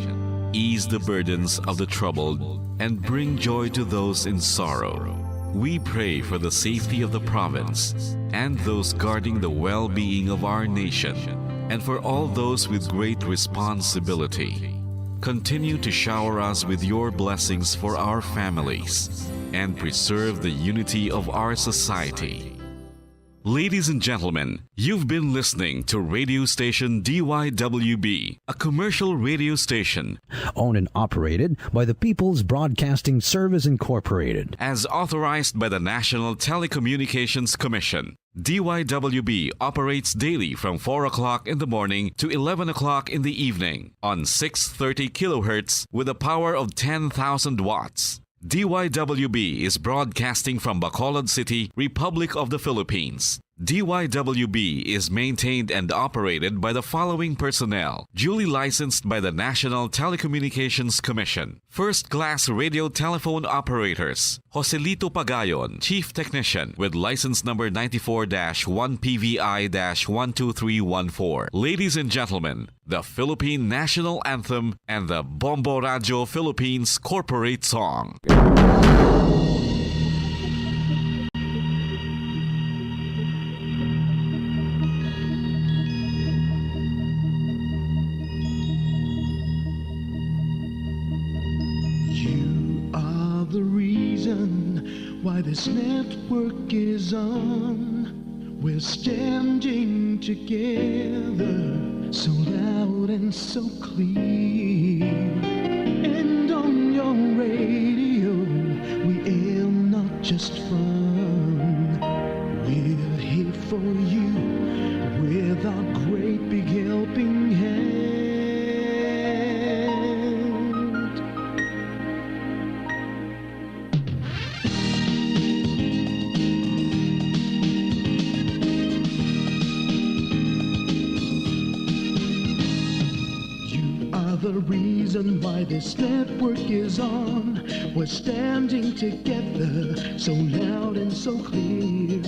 Speaker 3: Ease the burdens of the troubled and bring joy to those in sorrow. We pray for the safety of the province and those guarding the well-being of our nation, and for all those with great responsibility. Continue to shower us with your blessings for our families and preserve the unity of our society. Ladies and gentlemen, you've been listening to radio station DYWB, a commercial radio station
Speaker 20: owned and operated by the People's Broadcasting Service Incorporated,
Speaker 3: as authorized by the National Telecommunications Commission. DYWB operates daily from 4 o'clock in the morning to 11 o'clock in the evening on 630 kilohertz with a power of 10,000 watts. DYWB is broadcasting from Bacolod City, Republic of the Philippines. DYWB is maintained and operated by the following personnel, duly licensed by the National Telecommunications Commission. First-class radio telephone operators, Joselito Pagayon, Chief Technician with license number 94-1PVI-12314. Ladies and gentlemen, the Philippine National Anthem and the Bombo Radio Philippines Corporate Song.
Speaker 21: The reason why this network is on, we're standing together so loud and so clear, and on your radio we aim not just fun, we're here for you with our great big helping hand. The reason why why this network is on. We're standing together so loud and so clear.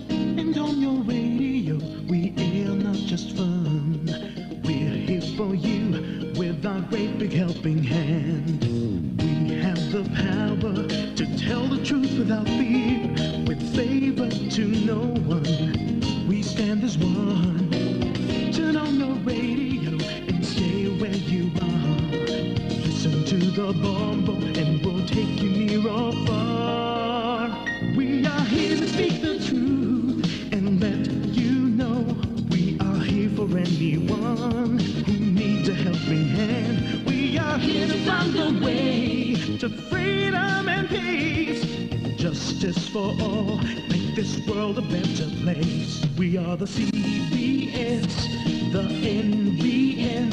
Speaker 21: And on your radio, we air not just fun. We're here for you with our great big helping hand. We have the power to tell the truth without fear, with favor to no one. We stand as one. Turn on your radio and stay where you are. Listen to the bombo and we'll take you near or far. We are here to speak the truth and let you know we are here for anyone who needs a helping hand. We are here to find the way to freedom and peace and justice for all. Make this world a better place. We are the CBS, the NBN,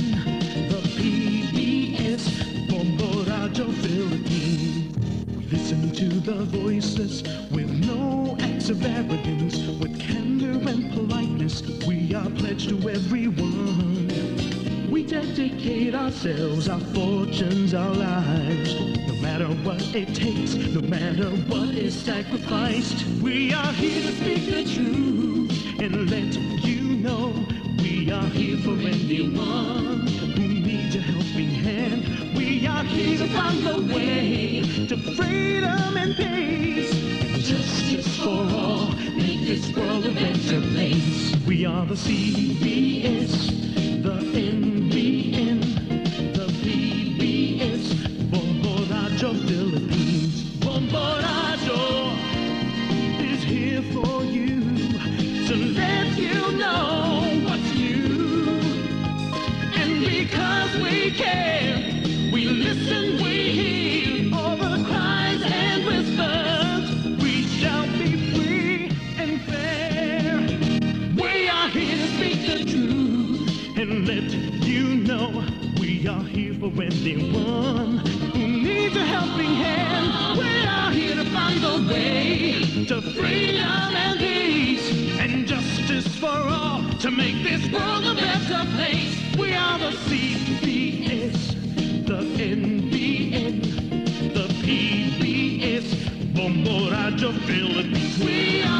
Speaker 21: the PBS, Bombo Radio Philippines. We listen to the voiceless with no acts of arrogance, with candor and politeness. We are pledged to everyone. We dedicate ourselves, our fortunes, our lives. No matter what it takes, no matter what is sacrificed. We are here to speak the truth and let you know we are here for anyone who needs a helping hand. We are here to find the way to freedom and peace, justice for all, make this world a better place. We are the CBS, the NBN, the PBS, Bombo Radio Philippines. Bombo Radio is here for you, to let you know what's new. And because we care, we listen, we hear all the cries and whispers. We shall be free and fair. We are here to speak the truth and let you know we are here for anyone who needs a helping hand. We are here to find the way to freedom and peace and justice for all, to make this world a better place. We are the CBS, the NBN, the PBS, Bombo Radio Philippines. We are